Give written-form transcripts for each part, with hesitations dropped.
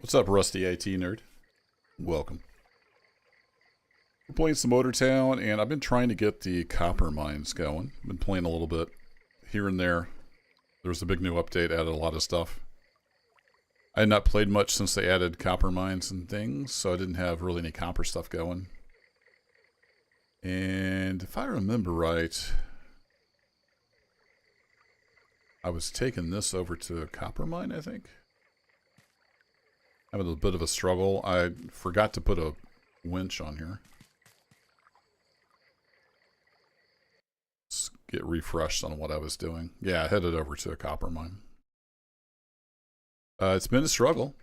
What's up, Rusty IT nerd? Welcome. We're playing some Motor Town, and I've been trying to get the copper mines going. I've been playing a little bit here and there. There was a big new update, added a lot of stuff. I had not played much since they added copper mines and things, so I didn't have really any copper stuff going. And if I remember right, I was taking this over to a copper mine, I think. Having a bit of a struggle. I forgot to put a winch on here. Let's get refreshed on what I was doing. Yeah, I headed over to a copper mine. It's been a struggle.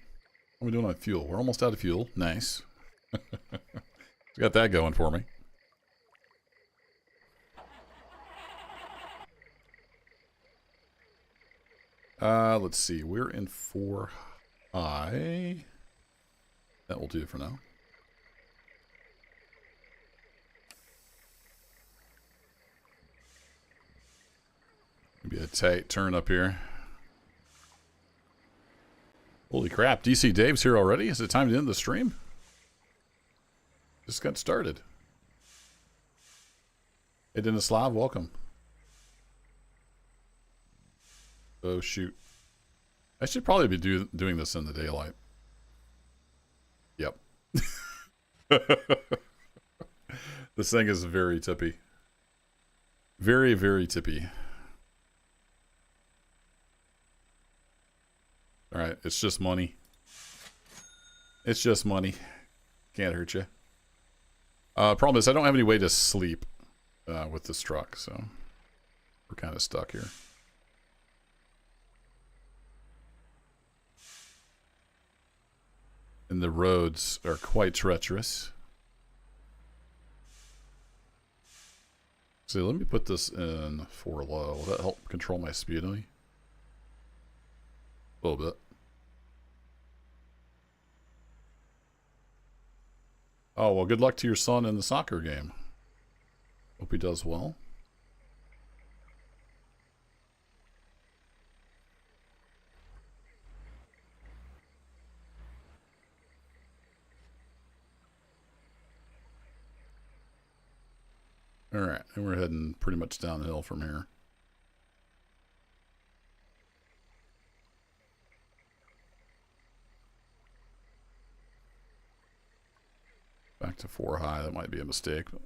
What are we doing on fuel? We're almost out of fuel. Nice. Got that going for me. Let's see. We're in 4 high. That will do for now. Maybe a tight turn up here. Holy crap, DC Dave's here already? Is it time to end the stream? Just got started. Hey, Denislav, welcome. Oh, shoot. I should probably be doing this in the daylight. Yep. This thing is very tippy. Very, very tippy. Alright, it's just money. It's just money. Can't hurt you. Problem is, I don't have any way to sleep with this truck, so we're kind of stuck here. And the roads are quite treacherous. So let me put this in 4 low. Will that help control my speed any? A little bit. Oh, well, good luck to your son in the soccer game. Hope he does well. Alright, and we're heading pretty much downhill from here. Back to 4 high, that might be a mistake. But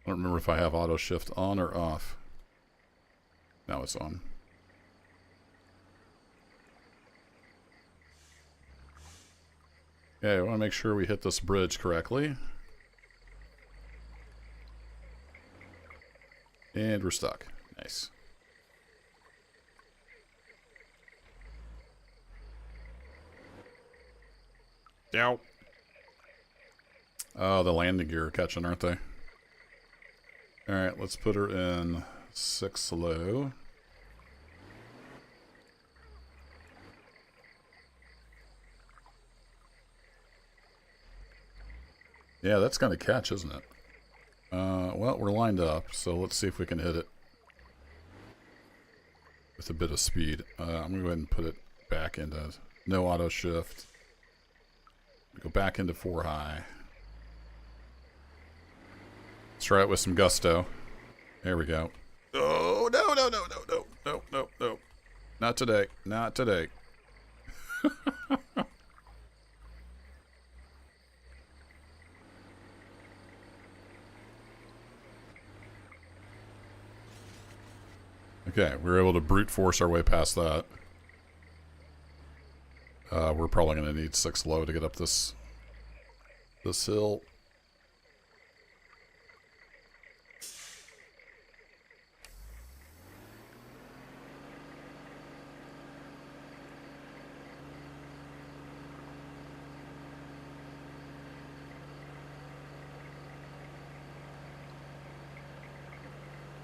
I don't remember if I have auto shift on or off. Now it's on. Okay, I want to make sure we hit this bridge correctly. And we're stuck. Nice. Ow. Oh, the landing gear are catching, aren't they? Alright, let's put her in 6 low. Yeah, that's gonna catch, isn't it? Well, we're lined up, so let's see if we can hit it with a bit of speed. I'm gonna go ahead and put it back into no auto shift. Go back into 4 high. Let's try it with some gusto. There we go. Oh, no, no, no, no, no, no, no, no. Not today. Not today. Okay, we were able to brute force our way past that. We're probably going to need 6 low to get up this hill.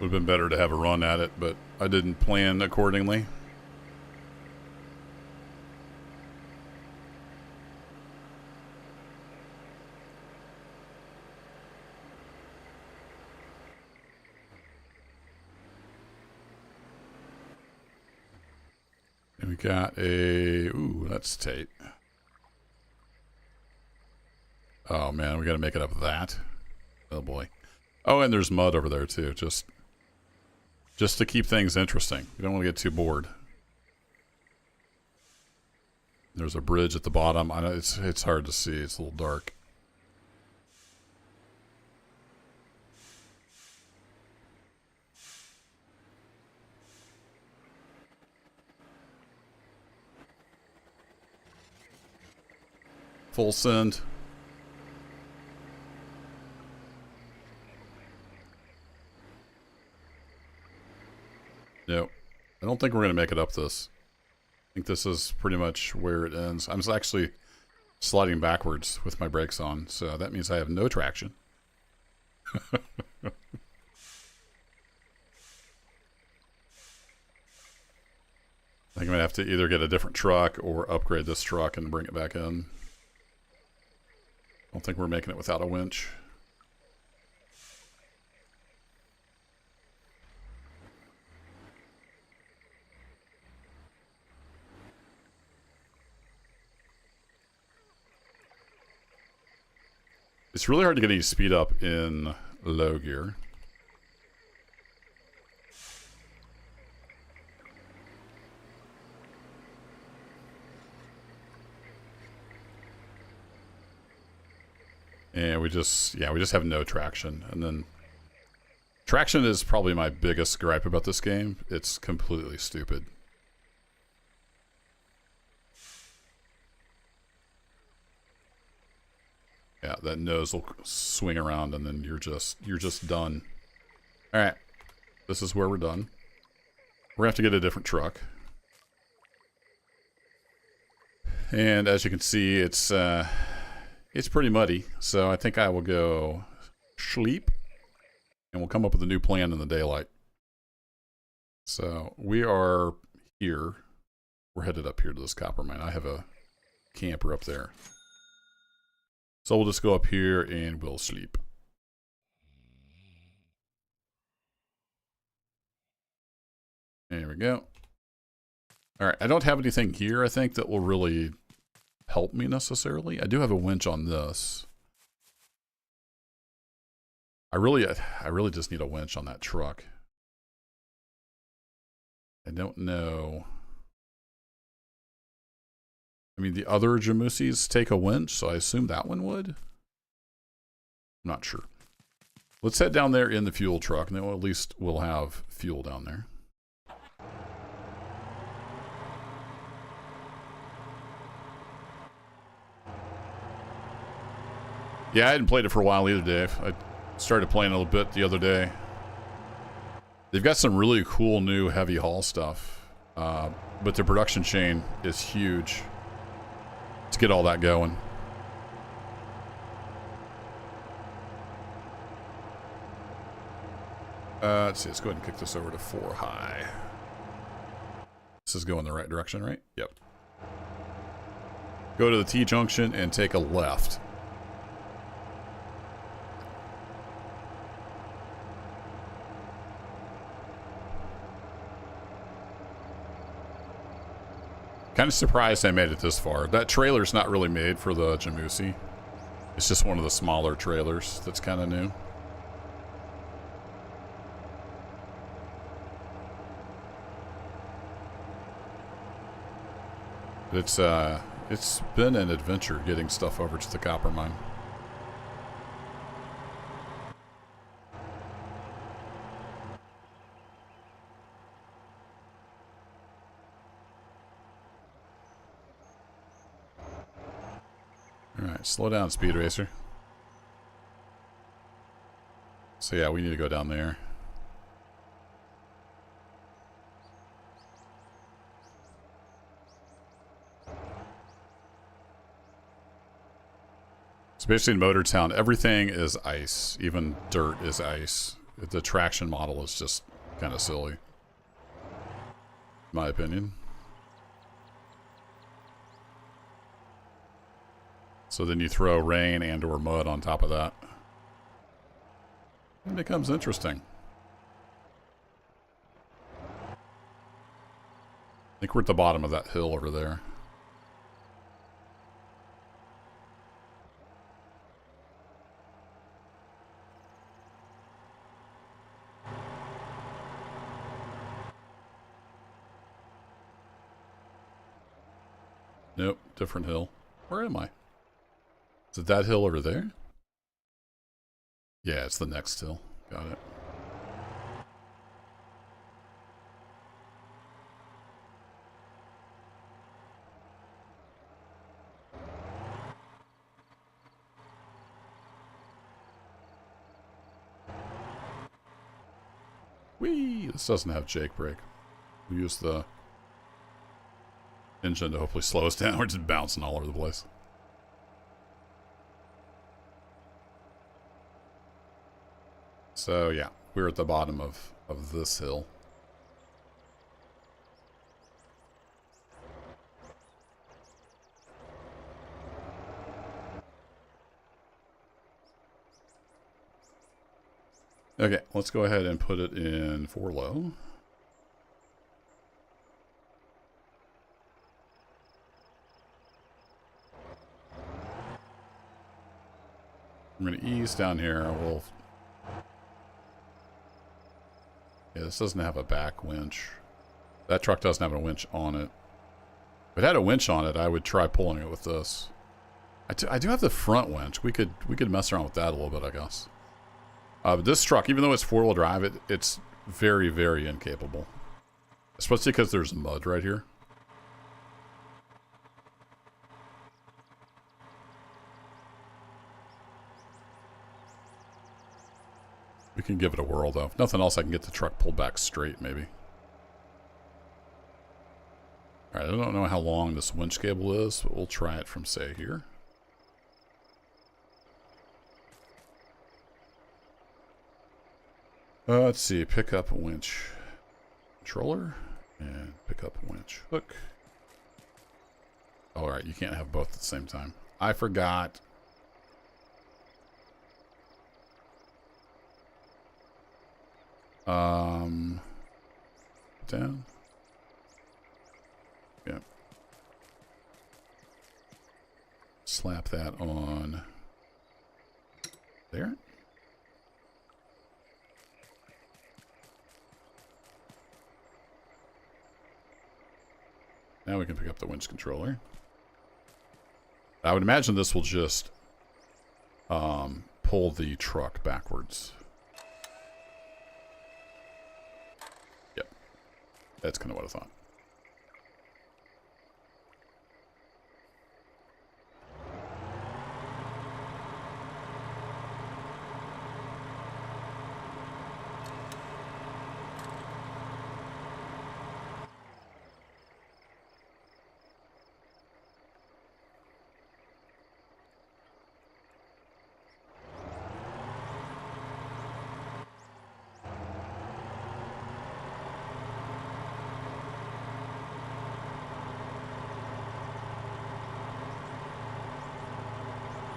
Would have been better to have a run at it, but I didn't plan accordingly. We got a... Ooh, that's tight. Oh, man, we got to make it up that. Oh, boy. Oh, and there's mud over there, too. Just to keep things interesting. We don't want to get too bored. There's a bridge at the bottom. I know it's hard to see. It's a little dark. Full send. Nope. I don't think we're going to make it up this. I think this is pretty much where it ends. I'm actually sliding backwards with my brakes on, so that means I have no traction. I think I'm going to have to either get a different truck or upgrade this truck and bring it back in. I don't think we're making it without a winch. It's really hard to get any speed up in low gear. And we just have no traction. And then traction is probably my biggest gripe about this game. It's completely stupid. Yeah, that nose will swing around and then you're just done. All right. This is where we're done. We're going to have to get a different truck. And as you can see, it's pretty muddy. So I think I will go sleep and we'll come up with a new plan in the daylight. So we are here. We're headed up here to this copper mine. I have a camper up there. So we'll just go up here and we'll sleep. There we go. All right, I don't have anything here, I think, that will really help me necessarily. I do have a winch on this. I really just need a winch on that truck. I don't know. I mean, the other Jamusis take a winch, so I assume that one would. I'm not sure. Let's head down there in the fuel truck, and then at least we'll have fuel down there. Yeah, I hadn't played it for a while either, Dave. I started playing a little bit the other day. They've got some really cool new heavy haul stuff, but the production chain is huge. Let's get all that going. Let's see, let's go ahead and kick this over to 4 high. This is going the right direction, right? Yep. Go to the T-junction and take a left. Kind of surprised I made it this far. That trailer's not really made for the Jamusi. It's just one of the smaller trailers that's kind of new. It's been an adventure getting stuff over to the copper mine. Alright, slow down, Speed Racer. So yeah, we need to go down there. So basically in Motortown, everything is ice. Even dirt is ice. The traction model is just kind of silly, in my opinion. So then you throw rain and or mud on top of that. It becomes interesting. think we're at the bottom of that hill over there. Nope, different hill. Where am I? Is it that hill over there? Yeah, it's the next hill. Got it. Whee! This doesn't have Jake brake. We use the engine to hopefully slow us down. We're just bouncing all over the place. So yeah, we're at the bottom of this hill. Okay, let's go ahead and put it in 4 low. I'm going to ease down here. Yeah, this doesn't have a back winch. That truck doesn't have a winch on it. If it had a winch on it, I would try pulling it with this. I do have the front winch. We could mess around with that a little bit, I guess. But this truck, even though it's 4-wheel drive, it's very, very incapable. Especially because there's mud right here. We can give it a whirl, though. If nothing else, I can get the truck pulled back straight, maybe. Alright, I don't know how long this winch cable is, but we'll try it from, say, here. Let's see. Pick up a winch controller and pick up a winch hook. Alright, you can't have both at the same time. I forgot. Down. Yeah. Slap that on there. Now we can pick up the winch controller. I would imagine this will just pull the truck backwards. Yep. That's kind of what I thought.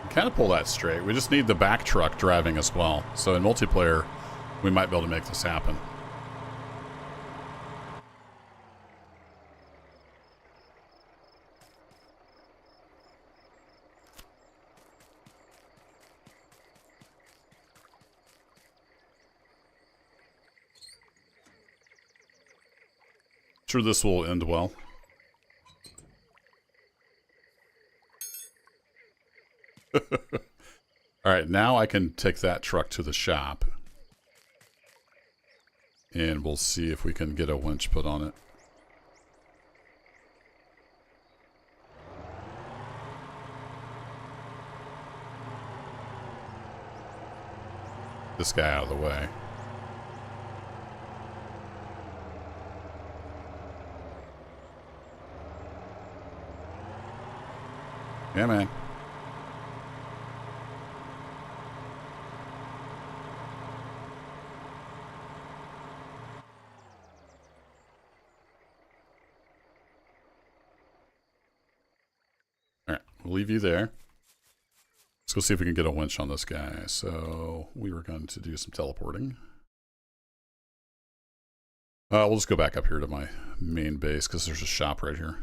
Kind of pull that straight. We just need the back truck driving as well. So in multiplayer, we might be able to make this happen. Sure, this will end well. Alright, now I can take that truck to the shop. And we'll see if we can get a winch put on it. This guy out of the way. Yeah, man. Alright, we'll leave you there. Let's go see if we can get a winch on this guy. So we were going to do some teleporting. We'll just go back up here to my main base because there's a shop right here.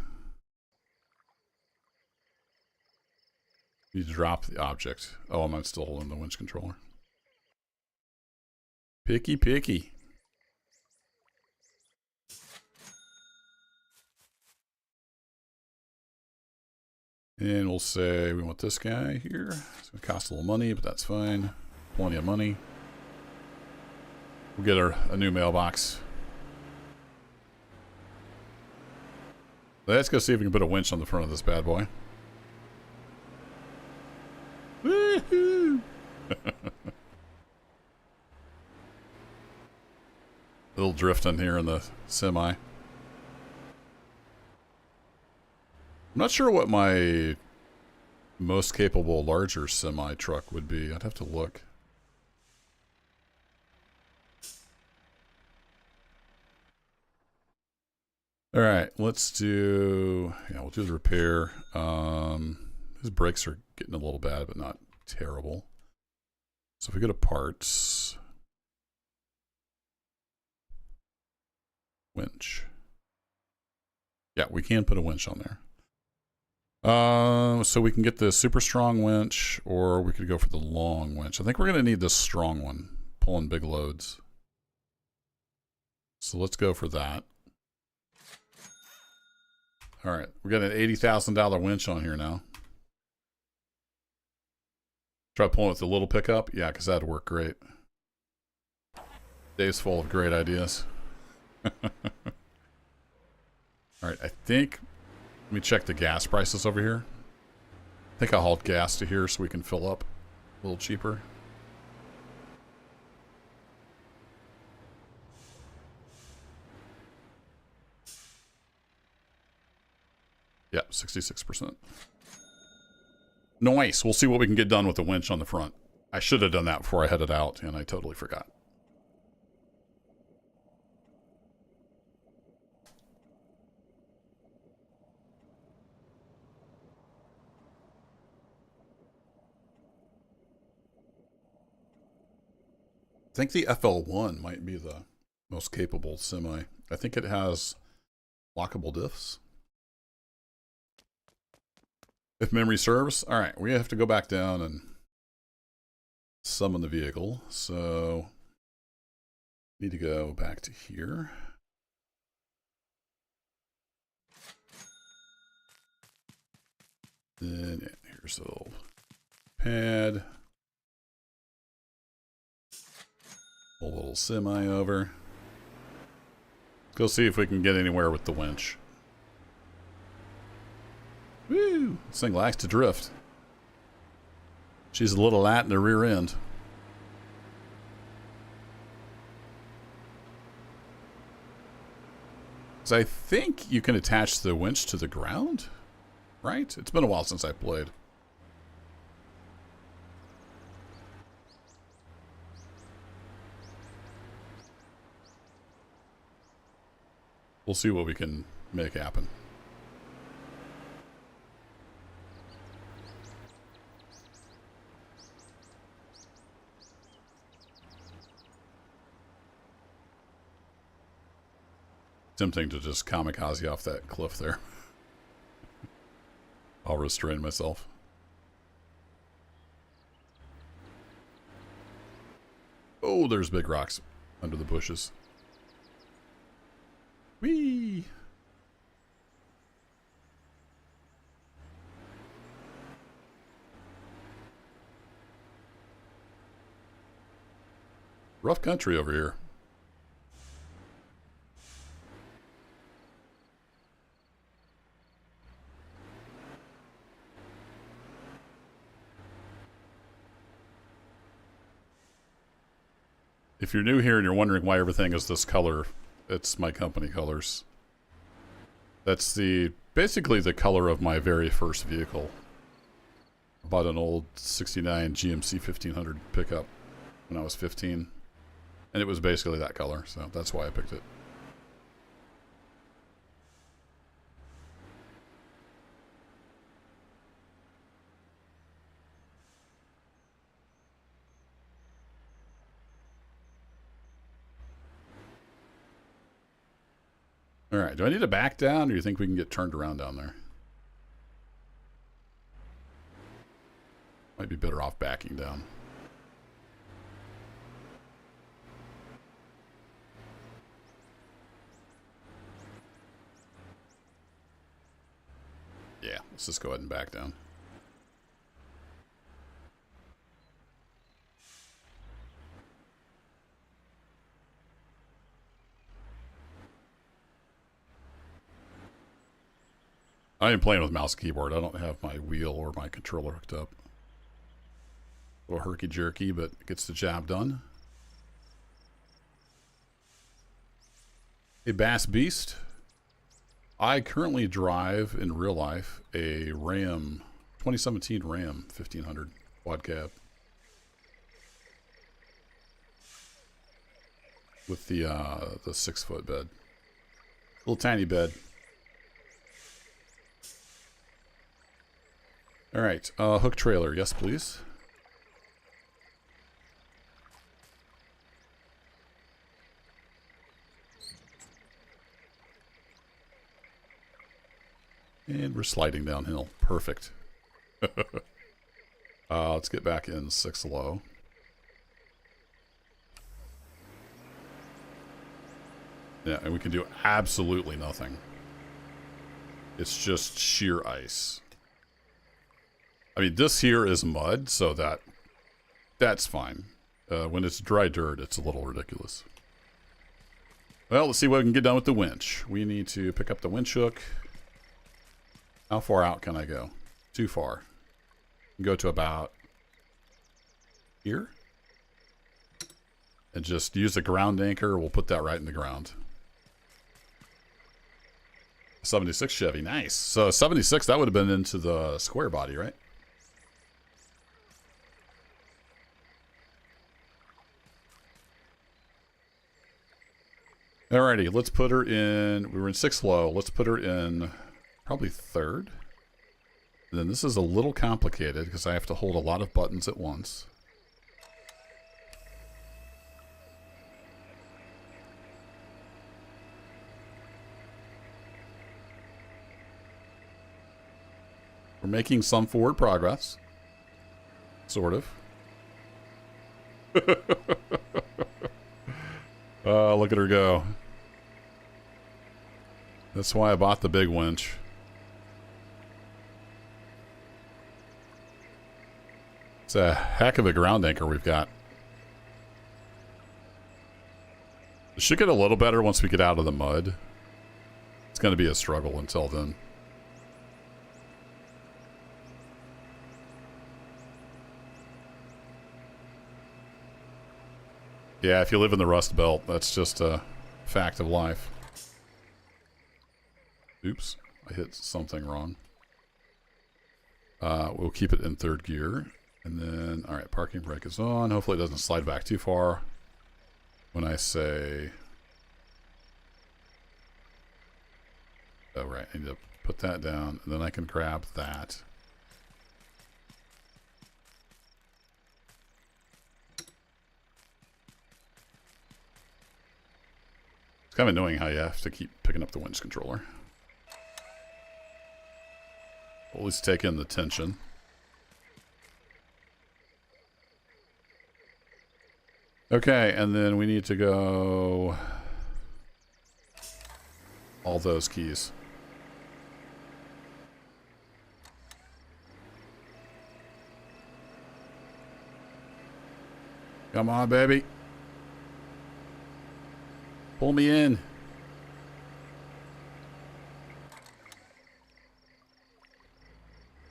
You drop the object. Oh, I'm still holding the winch controller. Picky, picky. And we'll say we want this guy here. It's going to cost a little money, but that's fine. Plenty of money. We'll get a new mailbox. Let's go see if we can put a winch on the front of this bad boy. Woohoo! Little drifting here in the semi. I'm not sure what my most capable larger semi truck would be. I'd have to look. All right, let's do, we'll do the repair. His brakes are getting a little bad, but not terrible. So if we go to parts, winch. Yeah, we can put a winch on there. So we can get the super strong winch, or we could go for the long winch. I think we're going to need this strong one, pulling big loads. So let's go for that. All right, we got an $80,000 winch on here now. Try pulling with the little pickup? Yeah, because that'd work great. Dave's full of great ideas. All right, I think, let me check the gas prices over here. I think I'll haul gas to here so we can fill up a little cheaper. Yeah, 66%. Nice. We'll see what we can get done with the winch on the front. I should have done that before I headed out, and I totally forgot. I think the FL1 might be the most capable semi. I think it has lockable diffs, if memory serves. All right, we have to go back down and summon the vehicle. So need to go back to here. Then yeah, here's the little pad. Pull a little semi over. Go see if we can get anywhere with the winch. Woo! This thing likes to drift. She's a little light in the rear end. So I think you can attach the winch to the ground, right? It's been a while since I played. We'll see what we can make happen. Tempting to just kamikaze off that cliff there. I'll restrain myself. Oh, there's big rocks under the bushes. Whee! Rough country over here. If you're new here and you're wondering why everything is this color, it's my company colors. That's basically the color of my very first vehicle. I bought an old 69 GMC 1500 pickup when I was 15. And it was basically that color, so that's why I picked it. All right, do I need to back down, or do you think we can get turned around down there? Might be better off backing down. Yeah, let's just go ahead and back down. I am playing with mouse and keyboard. I don't have my wheel or my controller hooked up. A little herky-jerky, but it gets the job done. A Bass Beast. I currently drive, in real life, a Ram, 2017 Ram 1500 quad cab. With the 6-foot bed. Little tiny bed. All right, hook trailer, yes please. And we're sliding downhill, perfect. Let's get back in 6 low. Yeah, and we can do absolutely nothing. It's just sheer ice. I mean, this here is mud, so that's fine. When it's dry dirt, it's a little ridiculous. Well, let's see what we can get done with the winch. We need to pick up the winch hook. How far out can I go? Too far. Go to about here. And just use a ground anchor. We'll put that right in the ground. 76 Chevy, nice. So 76, that would have been into the square body, right? Alrighty, let's put her in. We were in 6 low. Let's put her in probably 3rd. And then this is a little complicated because I have to hold a lot of buttons at once. We're making some forward progress. Sort of. Look at her go. That's why I bought the big winch. It's a heck of a ground anchor we've got. It should get a little better once we get out of the mud. It's going to be a struggle until then. Yeah, if you live in the Rust Belt, that's just a fact of life. Oops, I hit something wrong. We'll keep it in 3rd gear. And then, all right, parking brake is on. Hopefully it doesn't slide back too far. When I say... Oh, right, I need to put that down, and then I can grab that. It's kind of annoying how you have to keep picking up the winch controller. We'll at least take in the tension. Okay, and then we need to go... all those keys. Come on, baby. Pull me in.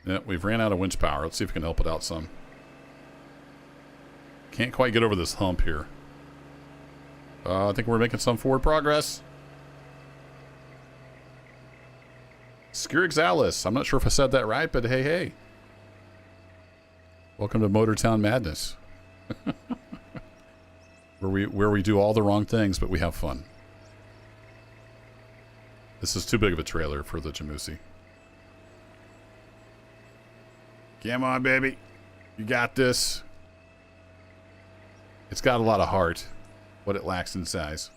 Yeah, we've ran out of winch power. Let's see if we can help it out some. Can't quite get over this hump here. I think we're making some forward progress. Skirixalis. I'm not sure if I said that right, but hey, hey. Welcome to Motortown Madness. where we do all the wrong things, but we have fun. This is too big of a trailer for the Jamusi. Come on, baby. You got this. It's got a lot of heart. What it lacks in size.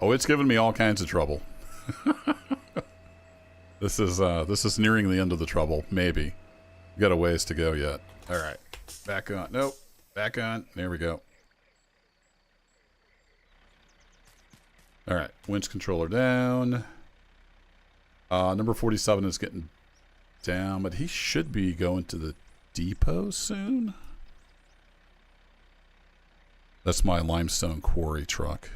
Oh, it's giving me all kinds of trouble. This is nearing the end of the trouble. Maybe. We got a ways to go yet. All right. Back on. Nope. Back on. There we go. All right. Winch controller down. Number 47 is getting down, but he should be going to the depot soon. That's my limestone quarry truck.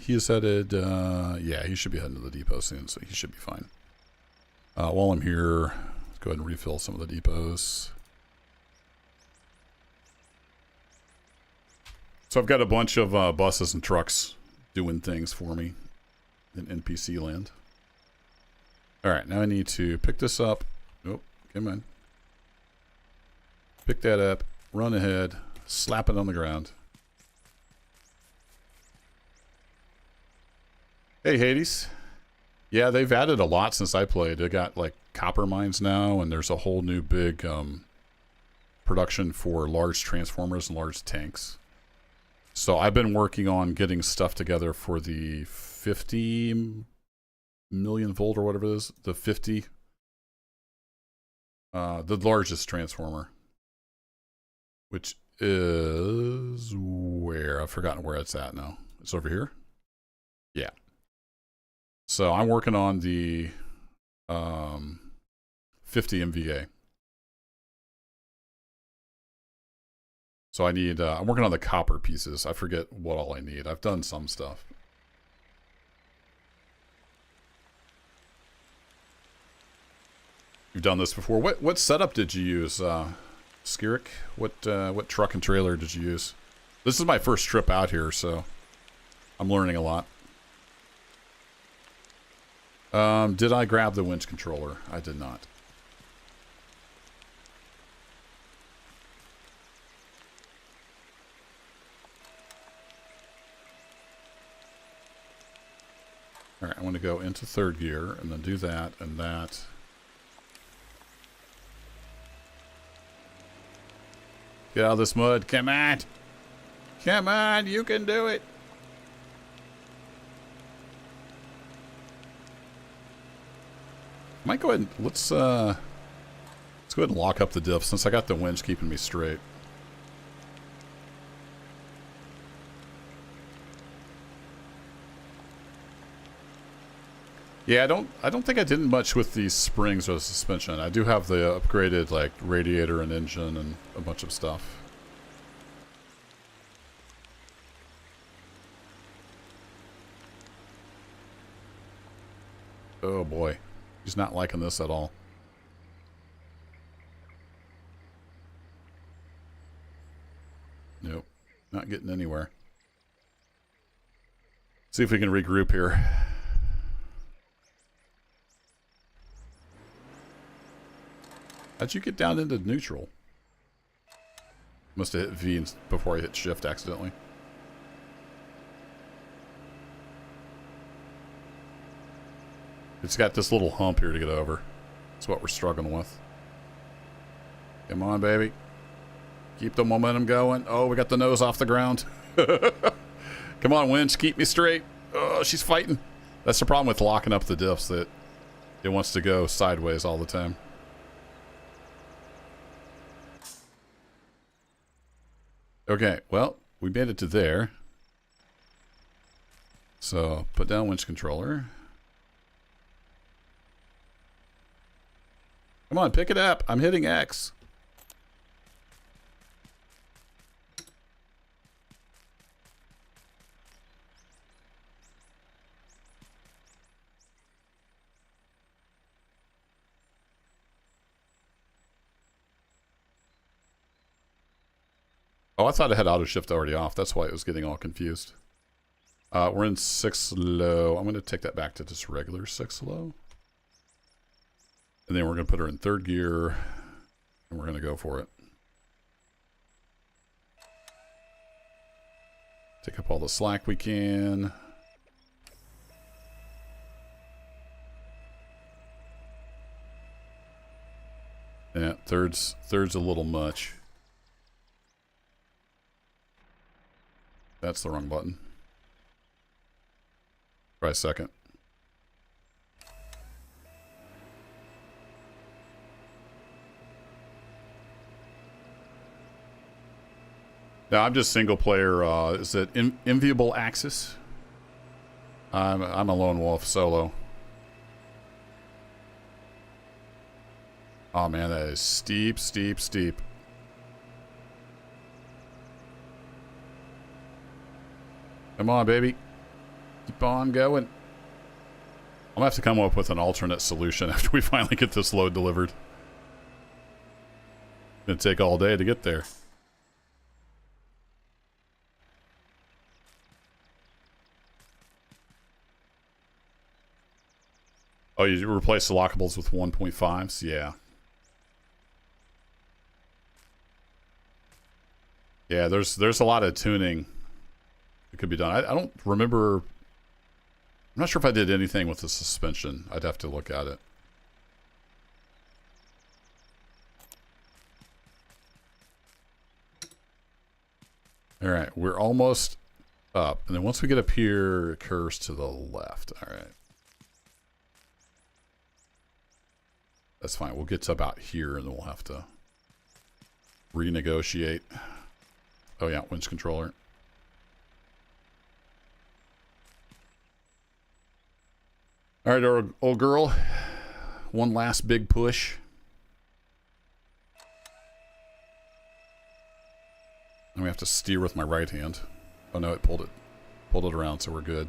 He is headed, yeah, he should be heading to the depot soon, so he should be fine. While I'm here, let's go ahead and refill some of the depots. So I've got a bunch of buses and trucks doing things for me in NPC land. Alright, now I need to pick this up. Nope, come on. Pick that up, run ahead, slap it on the ground. Hey, Hades. Yeah, they've added a lot since I played. They got, like, copper mines now, and there's a whole new big production for large transformers and large tanks. So I've been working on getting stuff together for the 50 million volt or whatever it is. The 50. The largest transformer. Which is where? I've forgotten where it's at now. It's over here? Yeah. So I'm working on the 50 MVA. So I need, I'm working on the copper pieces. I forget what all I need. I've done some stuff. You've done this before. What setup did you use, Skirik? What truck and trailer did you use? This is my first trip out here, so I'm learning a lot. Did I grab the winch controller? I did not. Alright, I want to go into third gear and then do that and that. Get out of this mud. Come on. Come on, you can do it. Might go ahead and let's go ahead and lock up the diff since I got the winch keeping me straight. Yeah, I don't think I did much with the springs or the suspension. I do have the upgraded like radiator and engine and a bunch of stuff. Oh boy. He's not liking this at all. Nope. Not getting anywhere. See if we can regroup here. How'd you get down into neutral? Must have hit V before I hit shift accidentally. It's got this little hump here to get over. That's what we're struggling with. Come on, baby. Keep the momentum going. Oh, we got the nose off the ground. Come on, winch. Keep me straight. Oh, she's fighting. That's the problem with locking up the diffs, that it wants to go sideways all the time. Okay, well, we made it to there. So, put down winch controller. Come on, pick it up. I'm hitting X. Oh, I thought it had auto shift already off. That's why it was getting all confused. We're in 6 low. I'm going to take that back to just regular 6 low. And then we're going to put her in third gear. And we're going to go for it. Take up all the slack we can. Yeah, third's a little much. That's the wrong button. Try second. Now I'm just single player. Is it Enviable Axis? I'm a lone wolf solo. Oh man, that is steep, steep, steep. Come on, baby. Keep on going. I'm gonna have to come up with an alternate solution after we finally get this load delivered. It's gonna take all day to get there. Oh, you replace the lockables with 1.5s? Yeah. Yeah, there's a lot of tuning that could be done. I don't remember. I'm not sure if I did anything with the suspension. I'd have to look at it. All right, we're almost up. And then once we get up here, it curves to the left. All right. That's fine. We'll get to about here, and then we'll have to renegotiate. Oh, yeah, winch controller. All right, old girl. One last big push. And we have to steer with my right hand. Oh, no, it pulled it around, so we're good.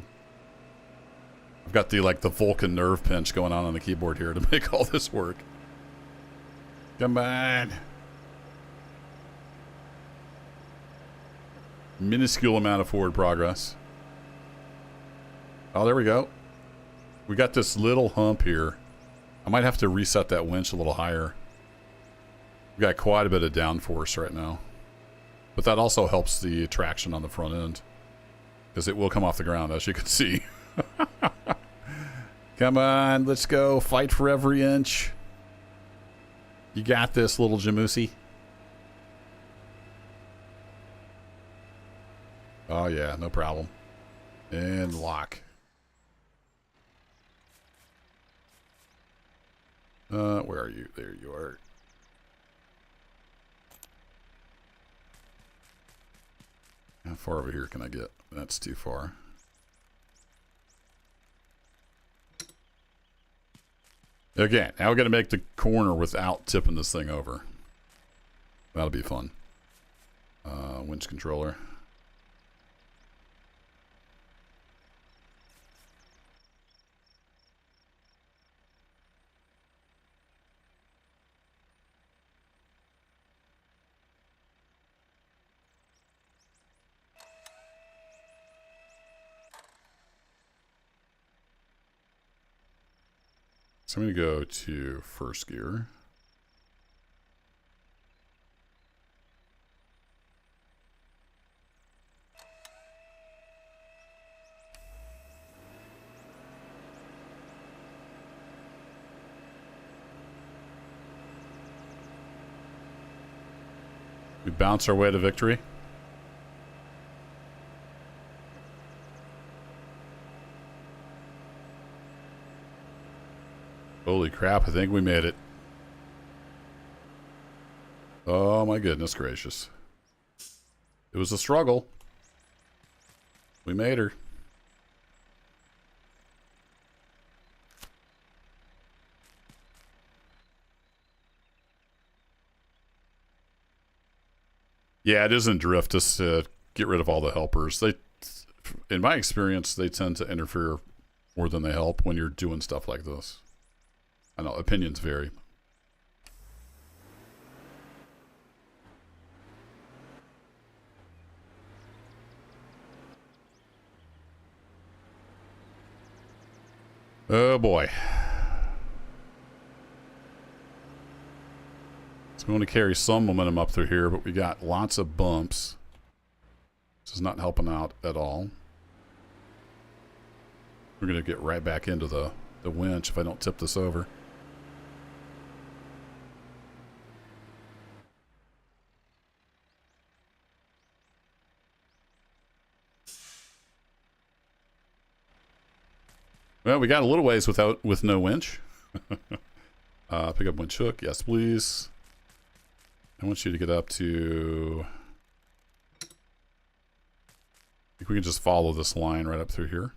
I've got the Vulcan nerve pinch going on the keyboard here to make all this work. Come on. Minuscule amount of forward progress. Oh, there we go. We got this little hump here. I might have to reset that winch a little higher. We got quite a bit of downforce right now. But that also helps the traction on the front end, because it will come off the ground, as you can see. Come on, let's go. Fight for every inch. You got this, little Jamusi. Oh, yeah, no problem. And lock. Where are you? There you are. How far over here can I get? That's too far. Again, now we're going to make the corner without tipping this thing over. That'll be fun. Winch controller. So I'm going to go to first gear. We bounce our way to victory. Holy crap, I think we made it. Oh my goodness gracious. It was a struggle. We made her. Yeah, it isn't drift, just to get rid of all the helpers. They, in my experience, they tend to interfere more than they help when you're doing stuff like this. I know, opinions vary. Oh boy. So we want to carry some momentum up through here, but we got lots of bumps. This is not helping out at all. We're going to get right back into the winch if I don't tip this over. Well, we got a little ways with no winch. Pick up winch hook. Yes, please. I want you to get up to... I think we can just follow this line right up through here.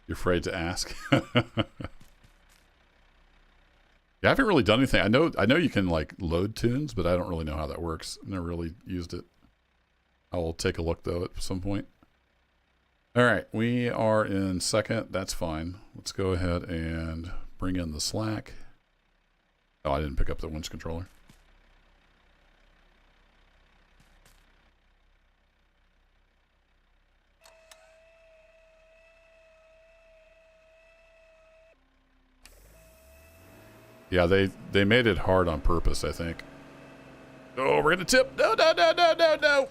You're afraid to ask? Yeah, I haven't really done anything. I know you can like load tunes, but I don't really know how that works. I've never really used it. I will take a look though at some point. All right, we are in second. That's fine. Let's go ahead and bring in the slack. Oh, I didn't pick up the winch controller. Yeah, they made it hard on purpose, I think. Oh, we're gonna tip. No, no, no, no, no, no.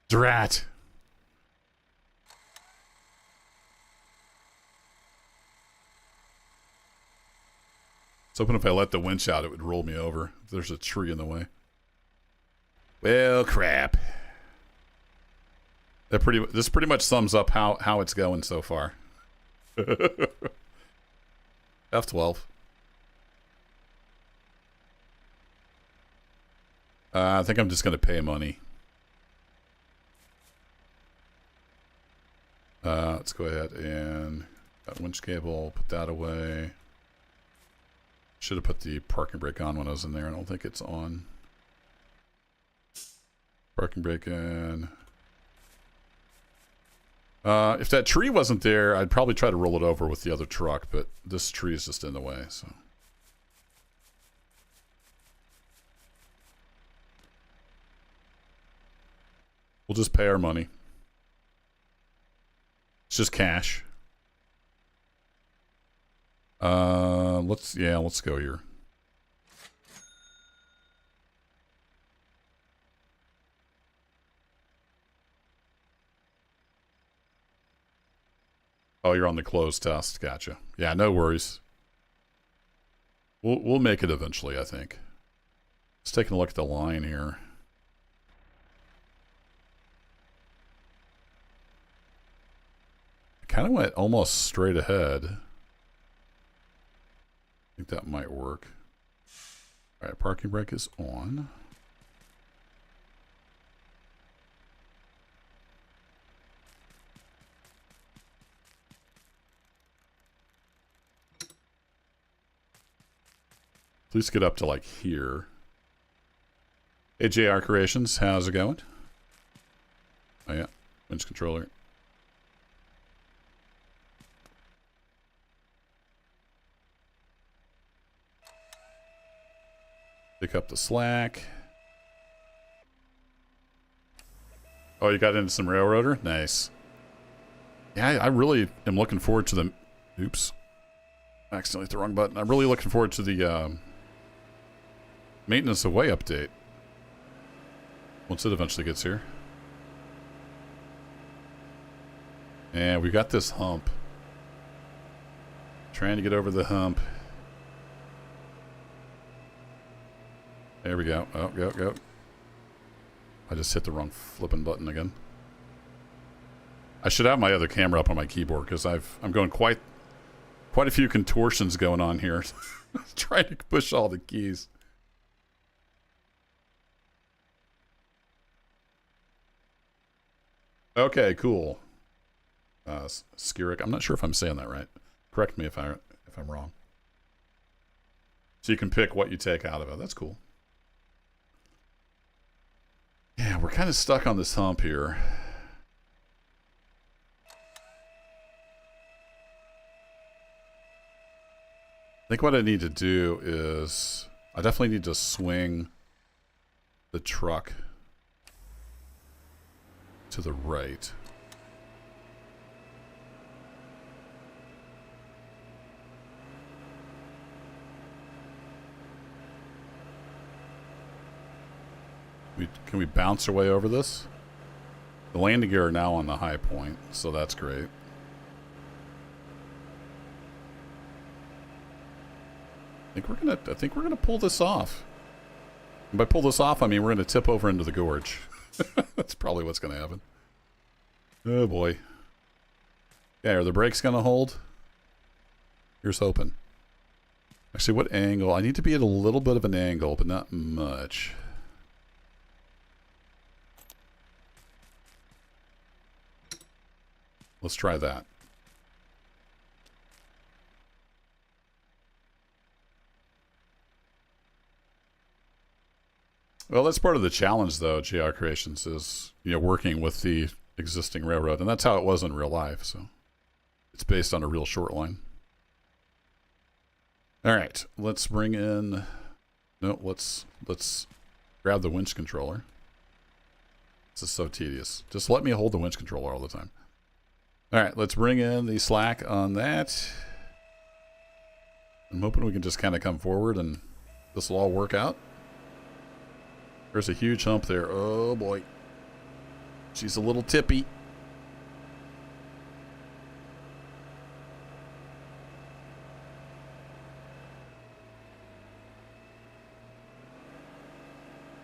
Drat. I was hoping if I let the winch out, it would roll me over. If there's a tree in the way. Well, crap. This pretty much sums up how it's going so far. F12. I think I'm just going to pay money. Let's go ahead and that winch cable, put that away. Should have put the parking brake on when I was in there. I don't think it's on. Parking brake in. If that tree wasn't there, I'd probably try to roll it over with the other truck, but this tree is just in the way, so. We'll just pay our money. It's just cash. Let's go here. Oh, you're on the closed test. Gotcha. Yeah, no worries. We'll make it eventually, I think. Let's take a look at the line here. I kind of went almost straight ahead. I think that might work. All right, parking brake is on. Please get up to like here. AJR Creations, how's it going? Oh yeah, winch controller. Pick up the slack. Oh, you got into some railroader? Nice. Yeah, I really am looking forward to the... Oops. I accidentally hit the wrong button. I'm really looking forward to the maintenance away update. Once it eventually gets here. And we got this hump. Trying to get over the hump. There we go. Oh, go. I just hit the wrong flipping button again. I should have my other camera up on my keyboard because I'm going quite a few contortions going on here. Trying to push all the keys. Okay, cool. Skirik. I'm not sure if I'm saying that right. Correct me if I'm wrong. So you can pick what you take out of it. That's cool. Yeah, we're kind of stuck on this hump here. I think what I need to do is I definitely need to swing the truck to the right. Can we bounce our way over this? The landing gear are now on the high point, so that's great. I think we're gonna pull this off. And by pull this off, I mean we're gonna tip over into the gorge. That's probably what's going to happen. Oh boy. Yeah, are the brakes going to hold? Here's hoping. Actually, what angle? I need to be at a little bit of an angle, but not much. Let's try that. Well, that's part of the challenge, though, GR Creations, is, you know, working with the existing railroad. And that's how it was in real life, so it's based on a real short line. All right, let's bring in... No, let's grab the winch controller. This is so tedious. Just let me hold the winch controller all the time. All right, let's bring in the slack on that. I'm hoping we can just kind of come forward and this will all work out. There's a huge hump there. Oh boy. She's a little tippy.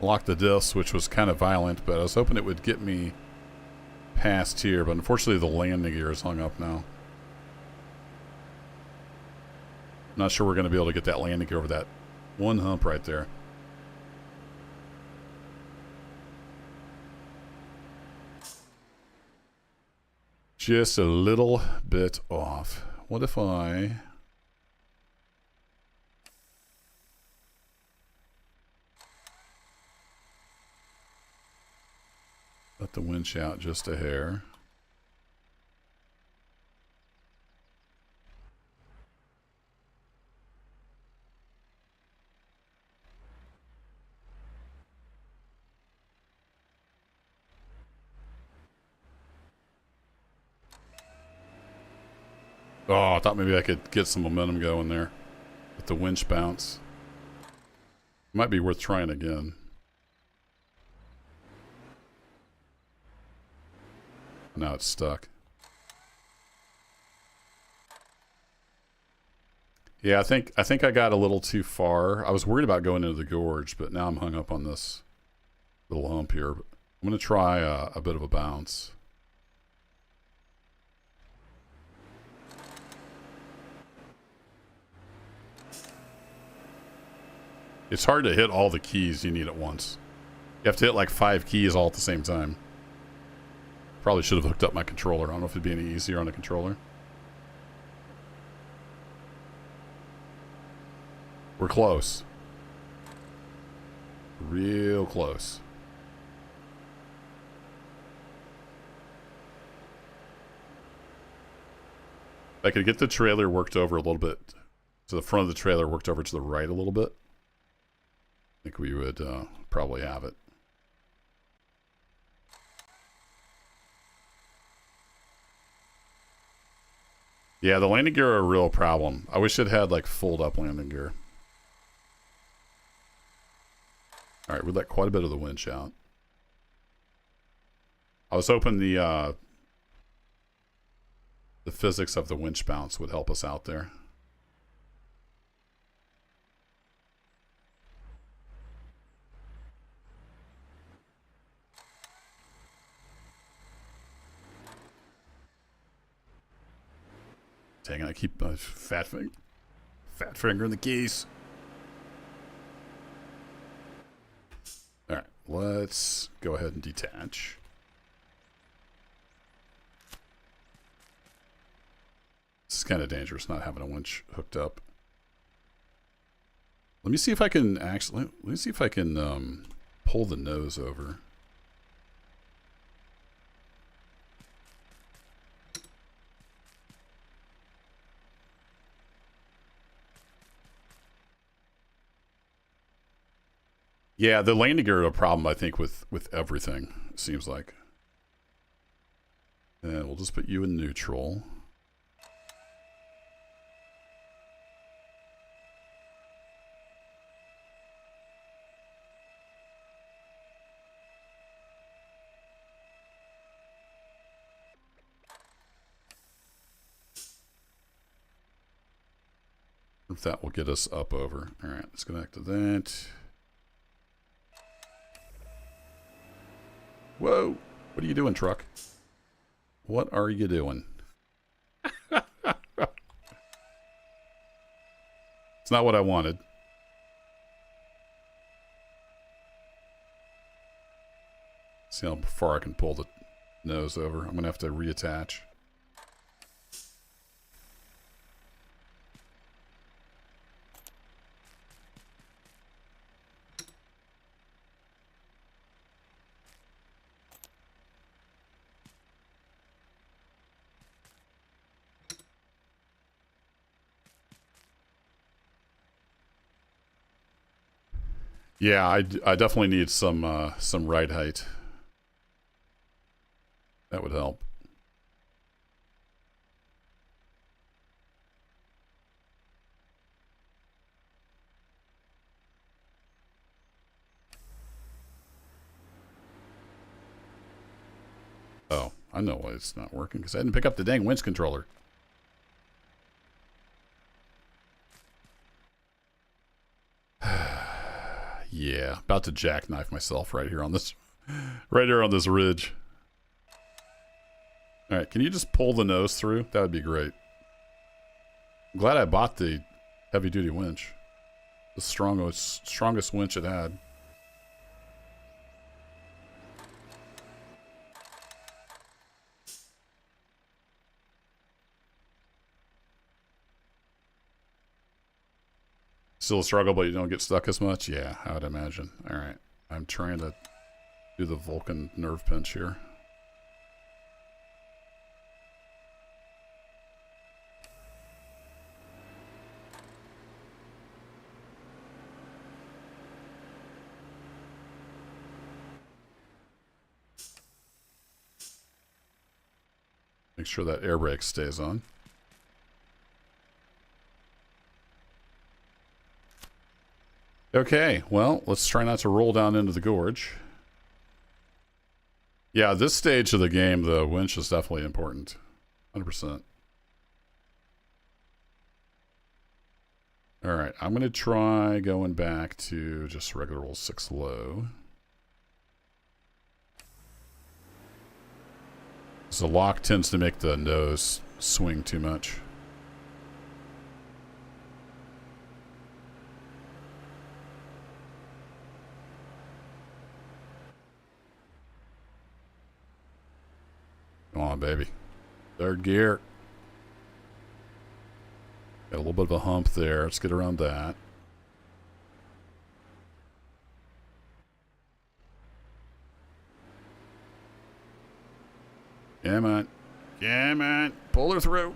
Locked the disc, which was kind of violent, but I was hoping it would get me past here, but unfortunately the landing gear is hung up now. I'm not sure we're going to be able to get that landing gear over that one hump right there. Just a little bit off. What if I... let the winch out just a hair. Oh, I thought maybe I could get some momentum going there with the winch bounce. Might be worth trying again. Now it's stuck. Yeah, I think I got a little too far. I was worried about going into the gorge, but now I'm hung up on this little hump here. I'm going to try a bit of a bounce. It's hard to hit all the keys you need at once. You have to hit like 5 keys all at the same time. Probably should have hooked up my controller. I don't know if it'd be any easier on a controller. We're close. Real close. If I could get the trailer worked over a little bit to the front of the trailer, worked over to the right a little bit, I think we would probably have it. Yeah, the landing gear are a real problem. I wish it had like fold up landing gear. All right, we let quite a bit of the winch out. I was hoping the physics of the winch bounce would help us out there. Dang it, I keep fat finger in the keys. All right, let's go ahead and detach. This is kind of dangerous not having a winch hooked up. Let me see if I can actually, let me see if I can pull the nose over. Yeah, the landing gear are a problem, I think, with everything, it seems like. And we'll just put you in neutral. If that will get us up over. All right, let's connect to that. Whoa. What are you doing, truck? What are you doing? It's not what I wanted. See how far I can pull the nose over. I'm going to have to reattach. Yeah, I definitely need some ride height. That would help. Oh, I know why it's not working, because I didn't pick up the dang winch controller. Yeah, about to jackknife myself right here on this ridge. All right, can you just pull the nose through? That would be great. I'm glad I bought the heavy-duty winch. The strongest winch it had. Still a struggle, but you don't get stuck as much? Yeah, I would imagine. All right. I'm trying to do the Vulcan nerve pinch here. Make sure that air brake stays on. Okay, well, let's try not to roll down into the gorge. Yeah, this stage of the game, the winch is definitely important. 100%. All right, I'm going to try going back to just regular old 6 low. So the lock tends to make the nose swing too much. Come on, baby. 3rd gear. Got a little bit of a hump there. Let's get around that. Come on. Come on. Pull her through.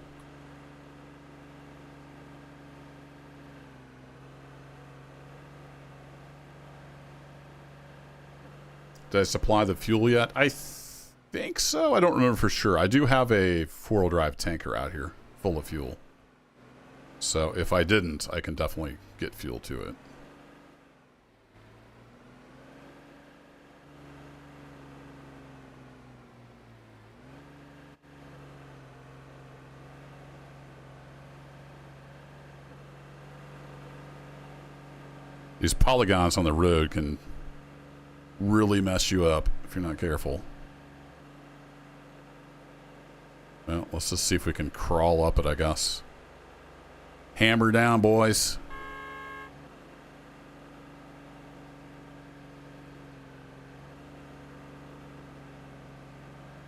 Did I supply the fuel yet? I think so. I don't remember for sure. I do have a 4-wheel drive tanker out here full of fuel. So if I didn't, I can definitely get fuel to it. These polygons on the road can really mess you up if you're not careful. Well, let's just see if we can crawl up it, I guess. Hammer down, boys.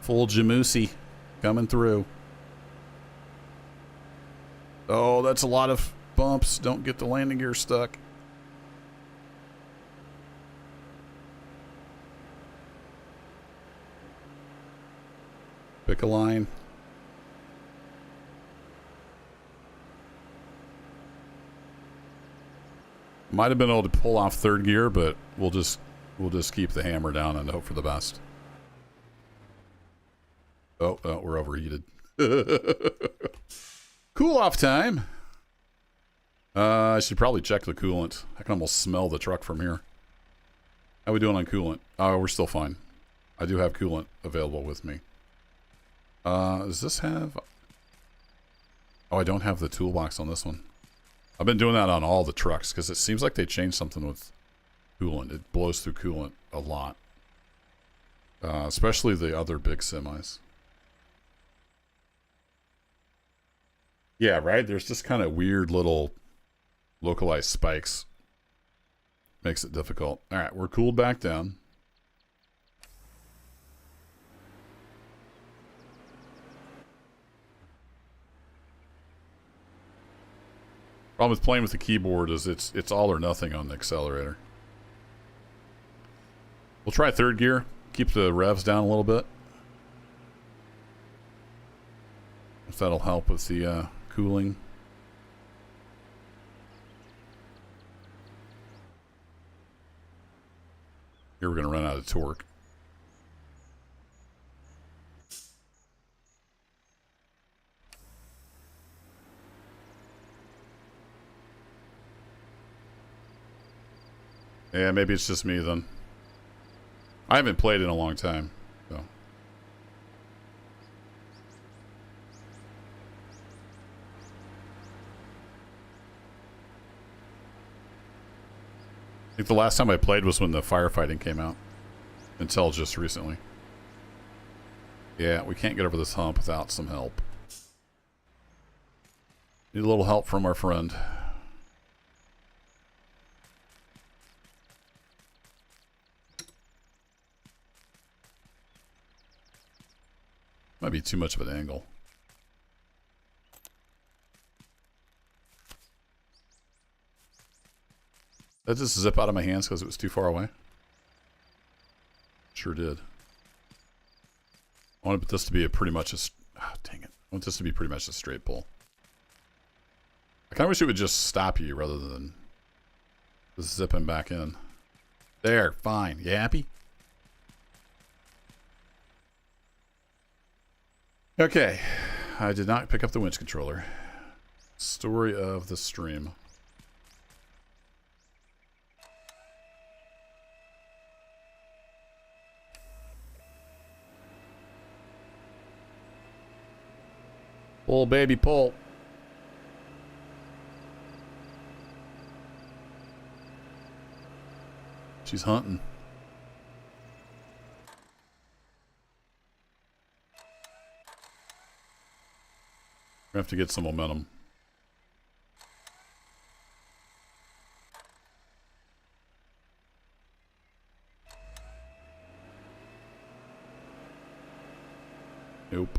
Full Jamusi coming through. Oh, that's a lot of bumps. Don't get the landing gear stuck. Pick a line. Might have been able to pull off 3rd gear, but we'll just keep the hammer down and hope for the best. Oh, we're overheated. Cool off time. I should probably check the coolant. I can almost smell the truck from here. How we doing on coolant? Oh, we're still fine. I do have coolant available with me. Does this have... Oh, I don't have the toolbox on this one. I've been doing that on all the trucks because it seems like they changed something with coolant. It blows through coolant a lot. Especially the other big semis. Yeah, right? There's just kind of weird little localized spikes. Makes it difficult. All right, we're cooled back down. Problem with playing with the keyboard is it's all or nothing on the accelerator. We'll try third gear. Keep the revs down a little bit. If that'll help with the cooling. Here we're going to run out of torque. Yeah, maybe it's just me then. I haven't played in a long time, so. I think the last time I played was when the firefighting came out. Until just recently. Yeah, we can't get over this hump without some help. Need a little help from our friend. Might be too much of an angle. Did that just zip out of my hands because it was too far away? Sure did. I want this to be a pretty much a... Oh, dang it. I want this to be pretty much a straight pull. I kind of wish it would just stop you rather than just zipping back in. There, fine. You happy? Okay. I did not pick up the winch controller. Story of the stream. Pull, baby, pull. She's hunting. We have to get some momentum. Nope.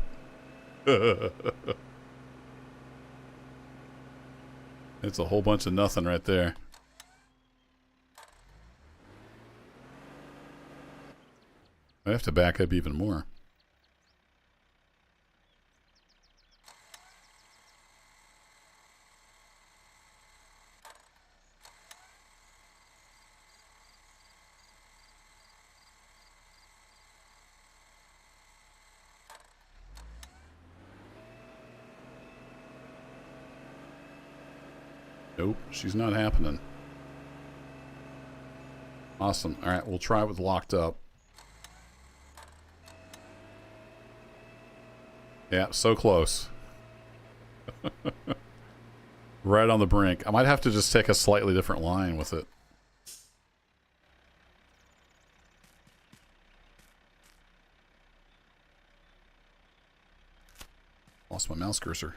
It's a whole bunch of nothing right there. I have to back up even more. Nope, she's not happening. Awesome. All right, we'll try it with locked up. Yeah, so close. Right on the brink. I might have to just take a slightly different line with it. Lost my mouse cursor.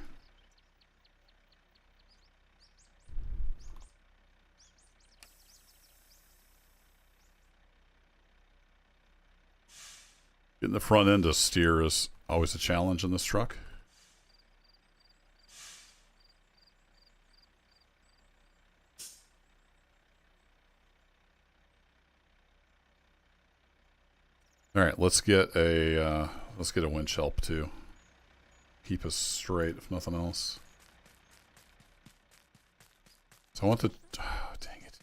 Getting the front end to steer is always a challenge in this truck. All right, let's get a winch help too. Keep us straight, if nothing else. So I want the... Oh, dang it.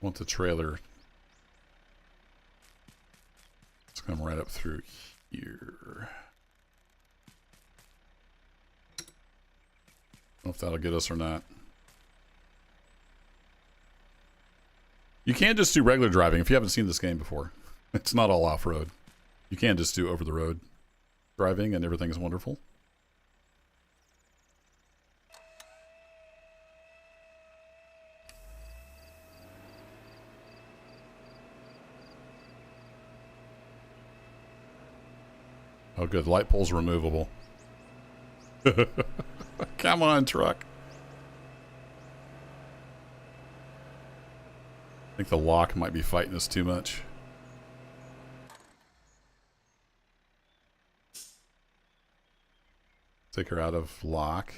I want the trailer to come right up through here. I don't know if that'll get us or not. You can't just do regular driving if you haven't seen this game before. It's not all off-road. You can just do over-the-road driving and everything is wonderful. good. The light pole's removable. Come on, truck. I think the lock might be fighting us too much. Take her out of lock.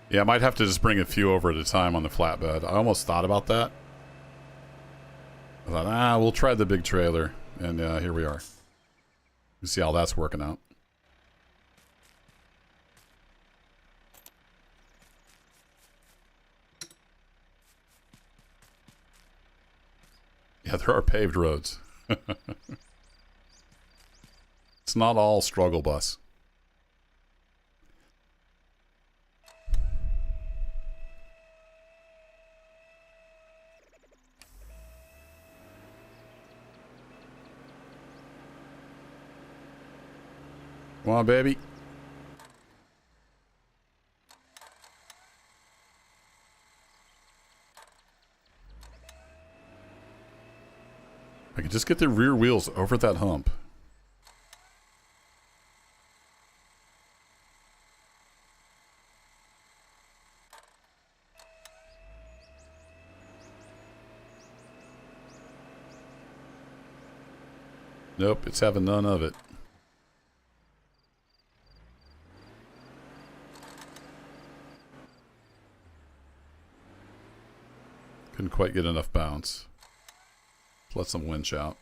Yeah, I might have to just bring a few over at a time on the flatbed. I almost thought about that. I thought, we'll try the big trailer. And here we are. You see how that's working out. Yeah, there are paved roads. It's not all struggle bus. Come on, baby. I could just get the rear wheels over that hump. Nope, it's having none of it. Couldn't quite get enough bounce. Let some winch out.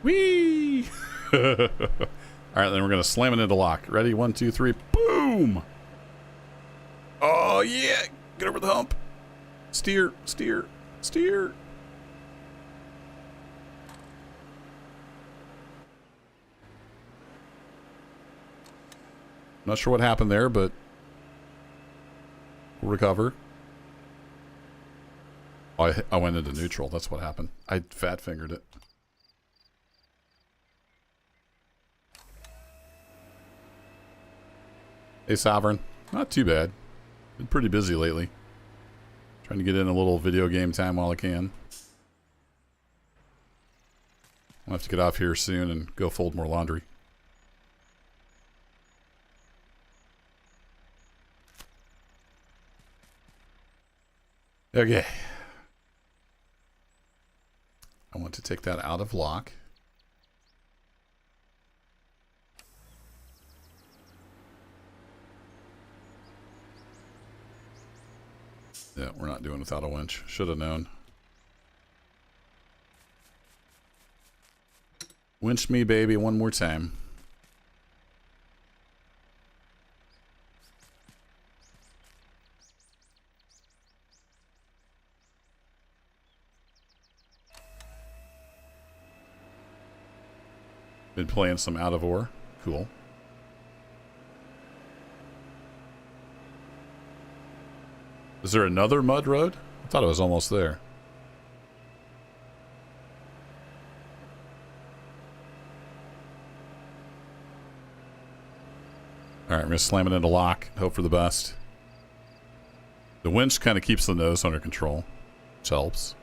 Whee! Alright, then we're going to slam it into lock. Ready? 1, 2, 3. Boom! Oh, yeah! Get over the hump. Steer, steer, steer. Not sure what happened there, but we'll recover. Oh, I went into neutral. That's what happened. I fat fingered it. Hey, Sovereign. Not too bad. Been pretty busy lately. Trying to get in a little video game time while I can. I'll have to get off here soon and go fold more laundry. Okay. I want to take that out of lock. Yeah, we're not doing without a winch. Should have known. Winch me, baby, one more time. Been playing some out of ore. Cool. Is there another mud road? I thought it was almost there. Alright, we're going to slam it into lock. Hope for the best. The winch kind of keeps the nose under control, which helps.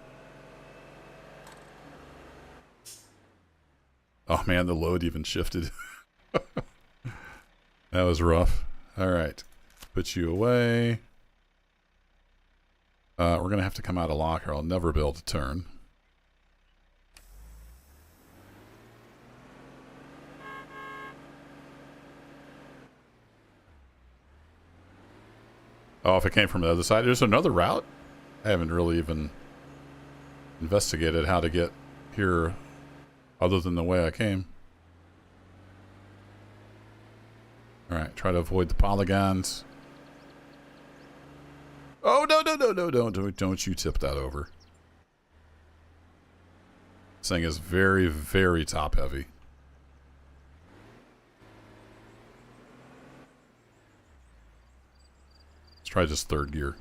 Oh man, the load even shifted. That was rough. Alright. Put you away. We're going to have to come out of lock or I'll never be able to turn. Oh, if it came from the other side. There's another route? I haven't really even investigated how to get here other than the way I came. Alright, try to avoid the polygons. Oh, no, don't you tip that over. This thing is very, very top heavy. Let's try just third gear.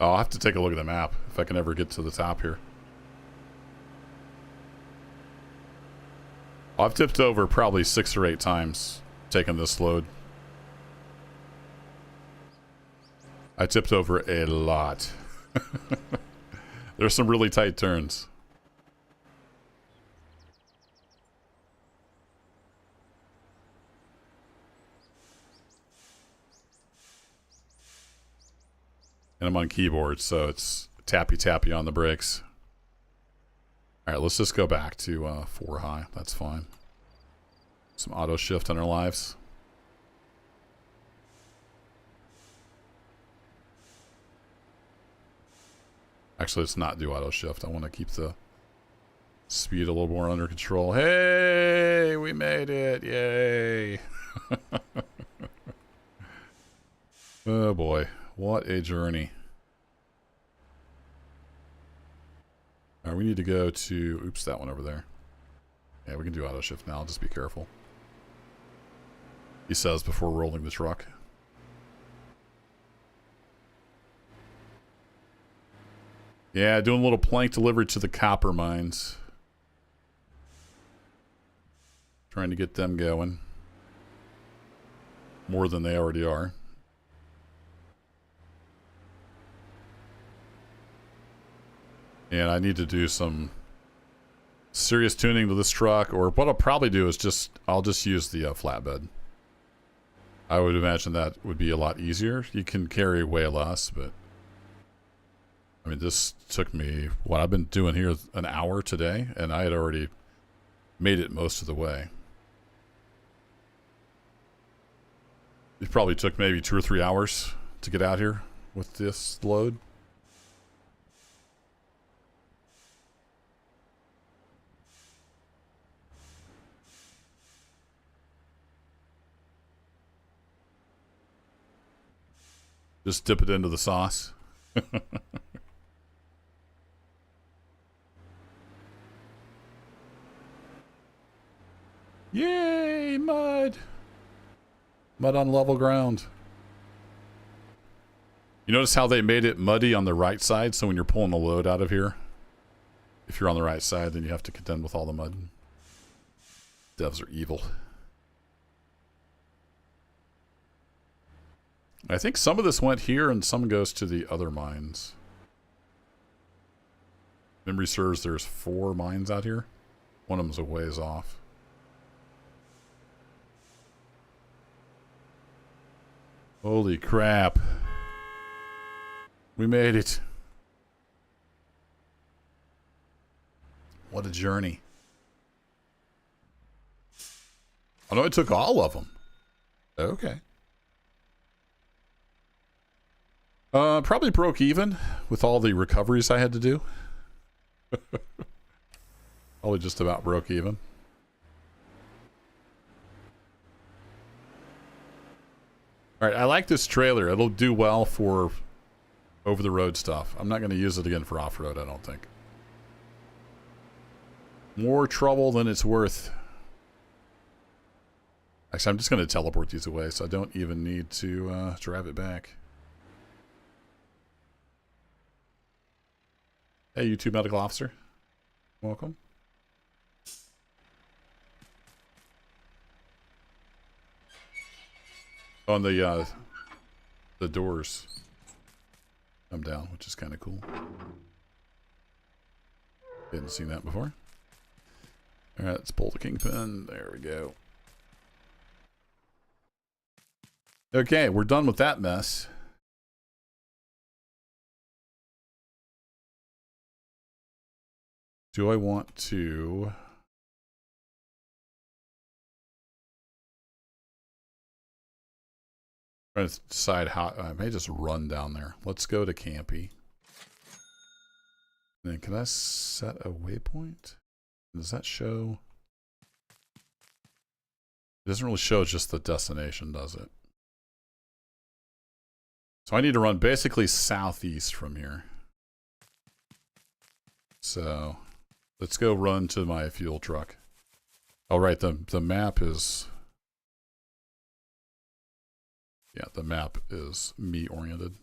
I'll have to take a look at the map if I can ever get to the top here. I've tipped over probably 6 or 8 times taking this load. I tipped over a lot. There's some really tight turns. And I'm on keyboard, so it's tappy on the brakes. Alright, let's just go back to 4 high. That's fine. Some auto shift on our lives. Actually, let's not do auto shift. I want to keep the speed a little more under control. Hey, we made it. Yay. Oh boy, what a journey. All right, we need to go to, oops, that one over there. Yeah, we can do auto shift now. Just be careful. He says before rolling the truck. Yeah, doing a little plank delivery to the copper mines. Trying to get them going. More than they already are. And I need to do some serious tuning to this truck, or what I'll probably do is I'll just use the flatbed. I would imagine that would be a lot easier. You can carry way less, but I mean, this took me, what I've been doing here, an hour today, and I had already made it most of the way. It probably took maybe 2 or 3 hours to get out here with this load. Just dip it into the sauce. Yay, mud! Mud on level ground. You notice how they made it muddy on the right side, so when you're pulling the load out of here, if you're on the right side, then you have to contend with all the mud. Devs are evil. I think some of this went here and some goes to the other mines. Memory serves, there's 4 mines out here. One of them's a ways off. Holy crap. We made it. What a journey. Oh no, it took all of them. Okay. Probably broke even with all the recoveries I had to do. Probably just about broke even. Alright, I like this trailer. It'll do well for over-the-road stuff. I'm not going to use it again for off-road, I don't think. More trouble than it's worth. Actually, I'm just going to teleport these away, so I don't even need to drive it back. Hey, YouTube medical officer. Welcome. On the doors come down, which is kind of cool. Hadn't seen that before. All right, let's pull the kingpin. There we go. Okay, we're done with that mess. Do I want to... Trying to decide how... I may just run down there. Let's go to Campy. And then can I set a waypoint? Does that show... It doesn't really show just the destination, does it? So I need to run basically southeast from here. So... Let's go run to my fuel truck. Oh, right, the map is... Yeah, the map is me-oriented.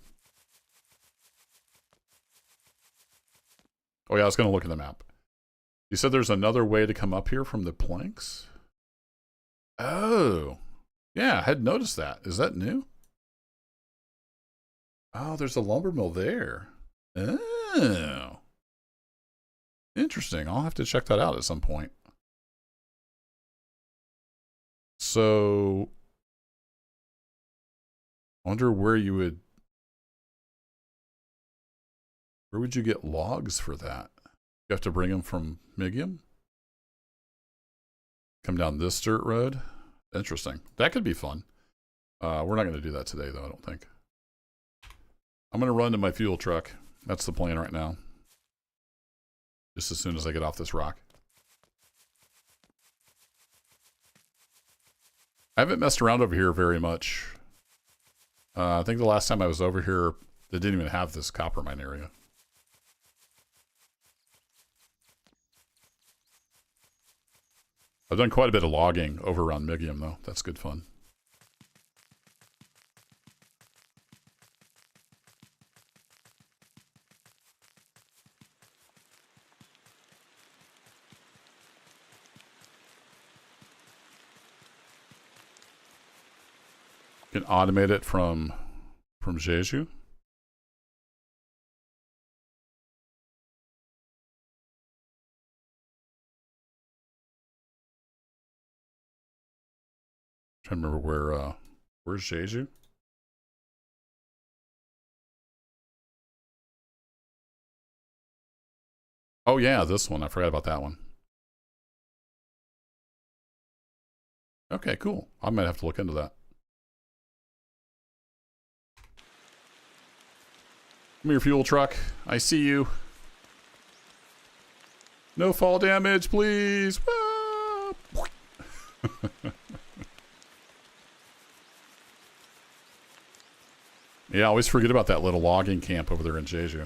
Oh yeah, I was going to look at the map. You said there's another way to come up here from the planks? Oh. Yeah, I had noticed that. Is that new? Oh, there's a lumber mill there. Oh. Interesting. I'll have to check that out at some point. So, I wonder where you would... Where would you get logs for that? You have to bring them from Migium? Come down this dirt road? Interesting. That could be fun. We're not going to do that today, though, I don't think. I'm going to run to my fuel truck. That's the plan right now. Just as soon as I get off this rock. I haven't messed around over here very much. I think the last time I was over here, they didn't even have this copper mine area. I've done quite a bit of logging over around Migium, though. That's good fun. You can automate it from Jeju. Trying to remember where's Jeju? Oh yeah, this one. I forgot about that one. Okay, cool. I might have to look into that. Come here, fuel truck. I see you. No fall damage, please. Yeah, I always forget about that little logging camp over there in Jeju.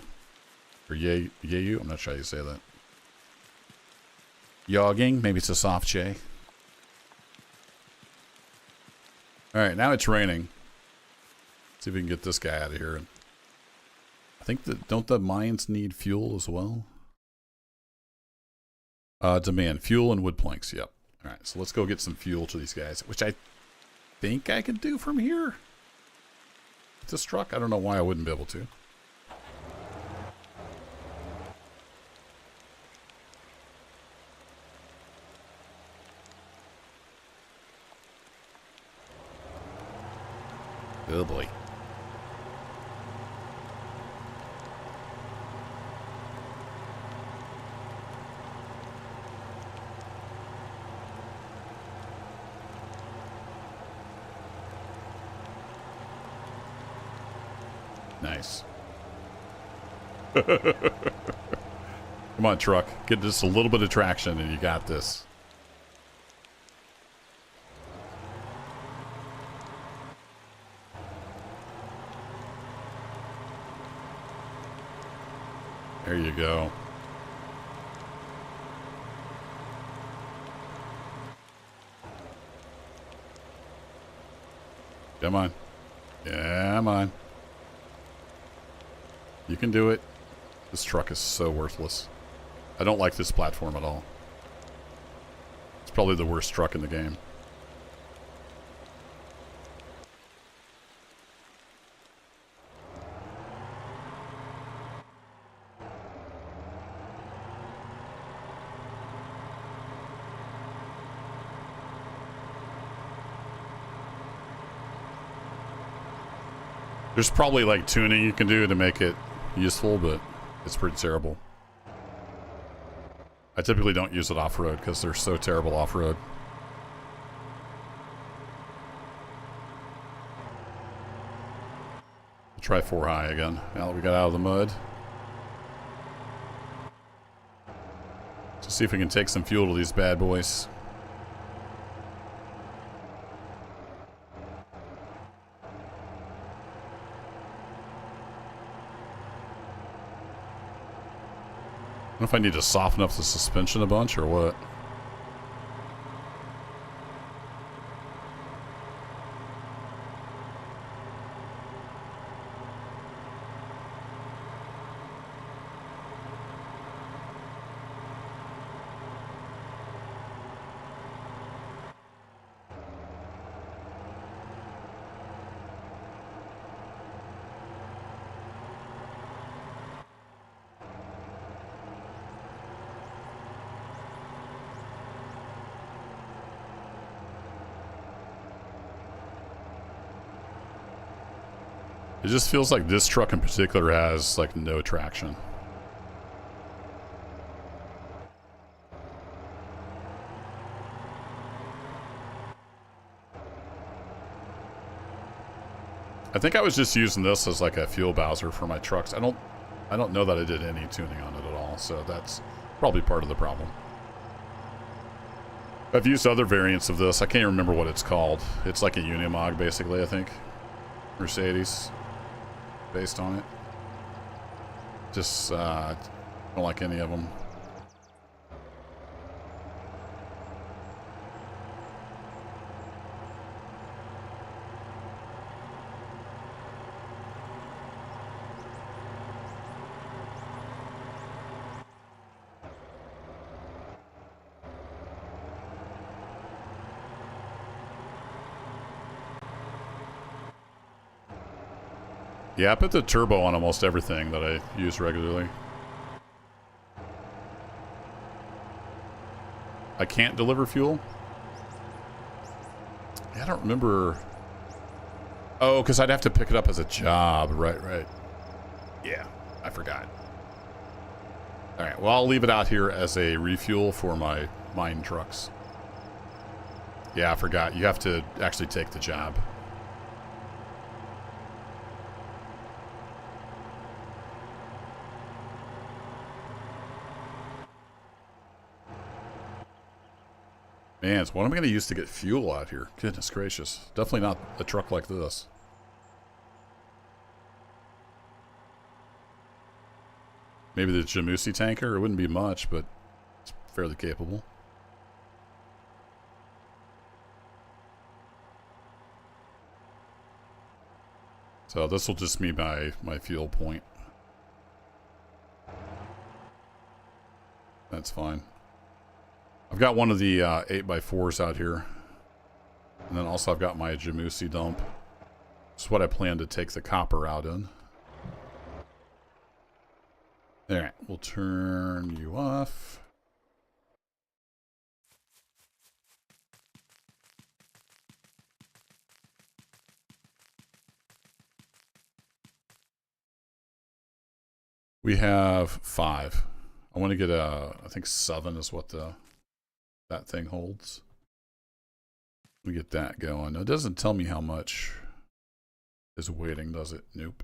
Or Yeju? I'm not sure how you say that. Yogging? Maybe it's a soft J. Alright, now it's raining. Let's see if we can get this guy out of here. I think that, don't the mines need fuel as well? Demand fuel and wood planks, yep. Alright, so let's go get some fuel to these guys, which I think I can do from here. With this truck, I don't know why I wouldn't be able to. Oh boy. Nice. Come on, truck. Get just a little bit of traction and you got this. There you go. Come on. Come on. You can do it. This truck is so worthless. I don't like this platform at all. It's probably the worst truck in the game. There's probably like tuning you can do to make it useful, but it's pretty terrible. I typically don't use it off-road because they're so terrible off-road. Try 4 high again, now that we got out of the mud. Let's see if we can take some fuel to these bad boys. I don't know if I need to soften up the suspension a bunch or what. It just feels like this truck in particular has like no traction. I think I was just using this as like a fuel bowser for my trucks. I don't know that I did any tuning on it at all, so that's probably part of the problem. I've used other variants of this. I can't remember what it's called. It's like a Unimog, basically, I think. Mercedes, based on it. Just, don't like any of them. Yeah, I put the turbo on almost everything that I use regularly. I can't deliver fuel? Yeah, I don't remember. Oh, because I'd have to pick it up as a job. Right, right. Yeah, I forgot. All right, well, I'll leave it out here as a refuel for my mine trucks. Yeah, I forgot. You have to actually take the job. Man, so what am I going to use to get fuel out here? Goodness gracious. Definitely not a truck like this. Maybe the Jamusi tanker? It wouldn't be much, but it's fairly capable. So this will just be my fuel point. That's fine. I've got one of the 8x4s out here. And then also I've got my Jamusi dump. It's what I plan to take the copper out in. Alright, we'll turn you off. We have 5. I want to get I think 7 is what that thing holds. We get that going. It doesn't tell me how much is waiting, does it? Nope.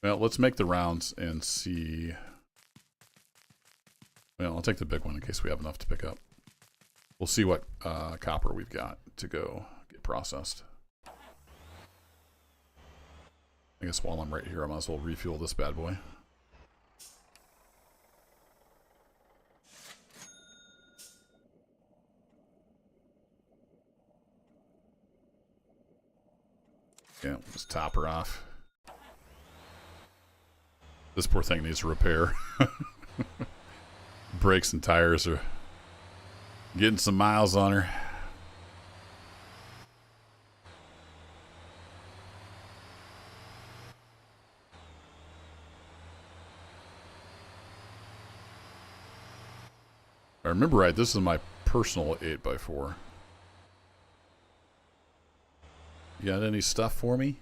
Well, let's make the rounds and see. Well, I'll take the big one in case we have enough to pick up. We'll see what copper we've got to go get processed. I guess while I'm right here, I might as well refuel this bad boy. Yeah, we'll just top her off. This poor thing needs a repair. Brakes and tires are getting some miles on her. If I remember right, this is my personal 8x4. You got any stuff for me?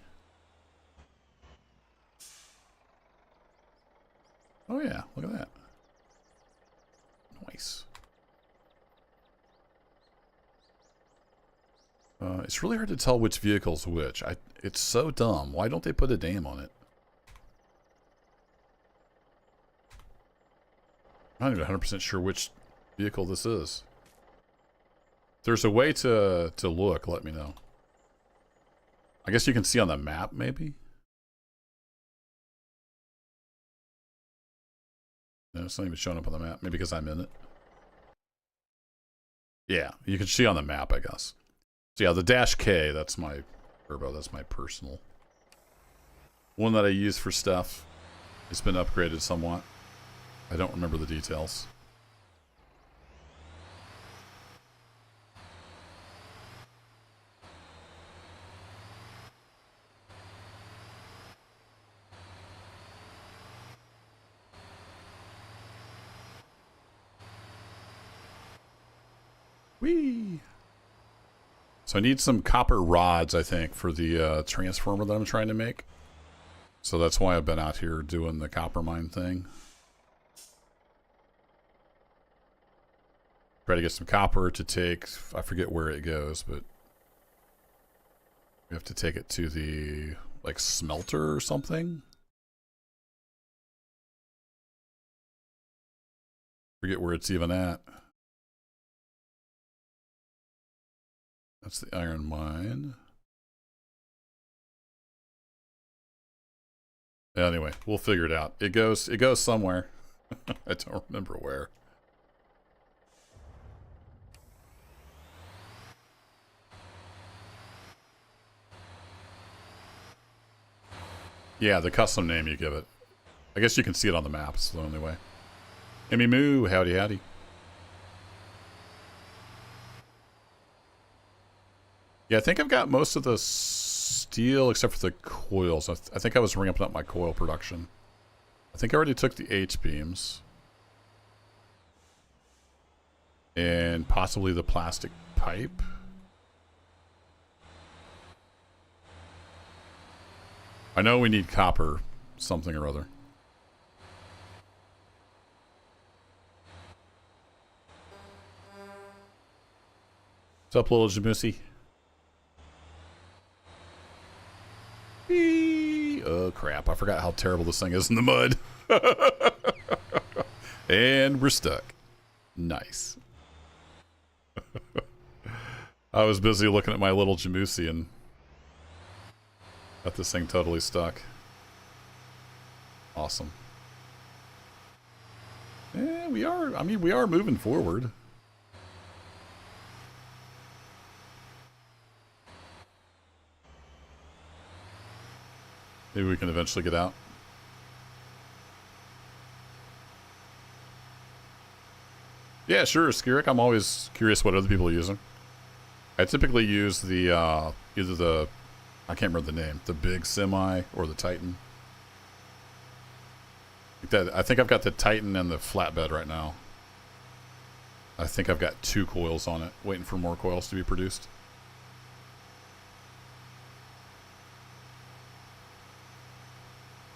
Oh yeah, look at that. Nice. It's really hard to tell which vehicle's which. It's so dumb. Why don't they put a name on it? I'm not even 100% sure which vehicle this is. If there's a way to look, let me know. I guess you can see on the map, maybe? No, it's not even showing up on the map. Maybe because I'm in it. Yeah, you can see on the map, I guess. So yeah, the Dash K, that's my turbo. That's my personal one that I use for stuff. It's been upgraded somewhat. I don't remember the details. Whee! So I need some copper rods, I think, for the transformer that I'm trying to make. So that's why I've been out here doing the copper mine thing. Try to get some copper to take, I forget where it goes, but we have to take it to the, like, smelter or something. Forget where it's even at. That's the iron mine. Anyway, we'll figure it out. It goes somewhere. I don't remember where. Yeah, the custom name you give it. I guess you can see it on the map. It's the only way. Emmy Moo, howdy howdy. Yeah, I think I've got most of the steel except for the coils. I think I was ramping up my coil production. I think I already took the H-beams. And possibly the plastic pipe. I know we need copper, something or other. What's up, little Jamusi? Oh, crap. I forgot how terrible this thing is in the mud. And we're stuck. Nice. I was busy looking at my little Jamusi and got this thing totally stuck. Awesome. Yeah, we are. I mean, we are moving forward. Maybe we can eventually get out. Yeah, sure, Skirik. I'm always curious what other people are using. I typically use the, either the, I can't remember the name, the big semi or the Titan. I think I've got the Titan and the flatbed right now. I think I've got 2 coils on it, waiting for more coils to be produced.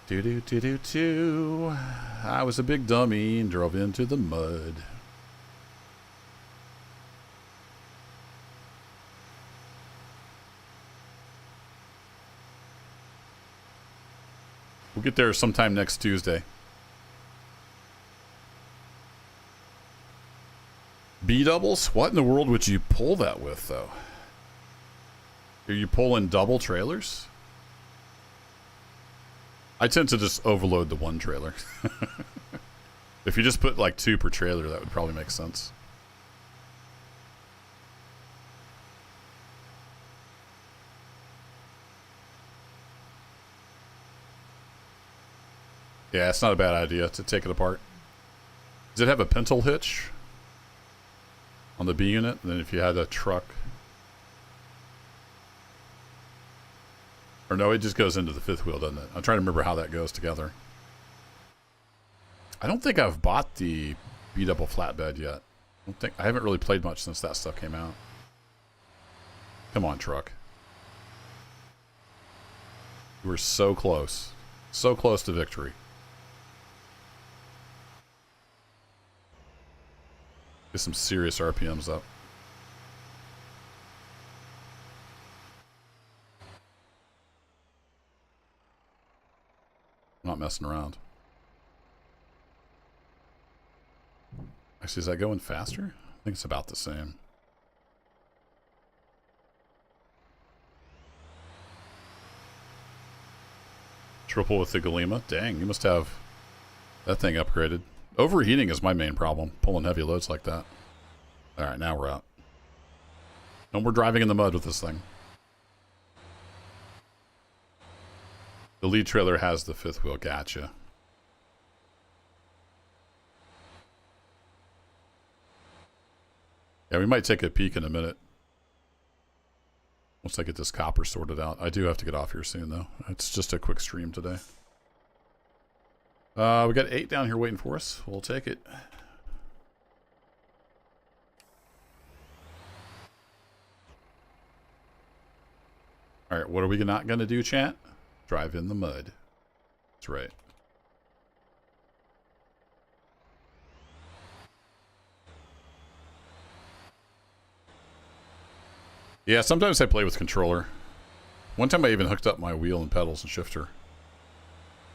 Do-do-do-do-do. I was a big dummy and drove into the mud. We'll get there sometime next Tuesday. B-doubles? What in the world would you pull that with, though? Are you pulling double trailers? I tend to just overload the one trailer. If you just put like 2 per trailer, that would probably make sense. Yeah, it's not a bad idea to take it apart. Does it have a pintle hitch on the B unit? And then if you had a truck... Or no, it just goes into the 5th wheel, doesn't it? I'm trying to remember how that goes together. I don't think I've bought the B-double flatbed yet. I haven't really played much since that stuff came out. Come on, truck. You were so close. So close to victory. Get some serious RPMs up. I'm not messing around. Actually, is that going faster? I think it's about the same. Triple with the Galima. Dang, you must have that thing upgraded. Overheating is my main problem, pulling heavy loads like that. Alright, now we're out. No more driving in the mud with this thing. The lead trailer has the 5th wheel. Gotcha. Yeah, we might take a peek in a minute. Once I get this copper sorted out. I do have to get off here soon, though. It's just a quick stream today. We got 8 down here waiting for us. We'll take it. All right, what are we not going to do, chat? Drive in the mud. That's right. Yeah, sometimes I play with controller. One time I even hooked up my wheel and pedals and shifter.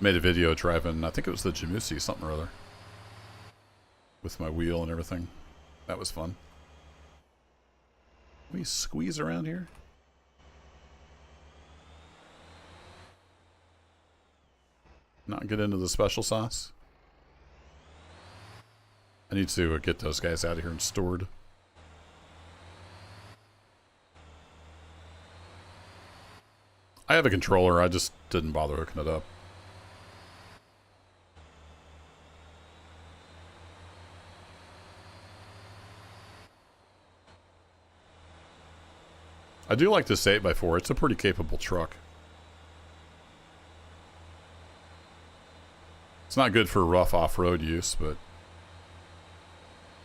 Made a video driving, I think it was the Jamusi, something or other. With my wheel and everything. That was fun. Can we squeeze around here? Not get into the special sauce? I need to get those guys out of here and stored. I have a controller, I just didn't bother hooking it up. I do like this 8x4, it's a pretty capable truck. It's not good for rough off-road use, but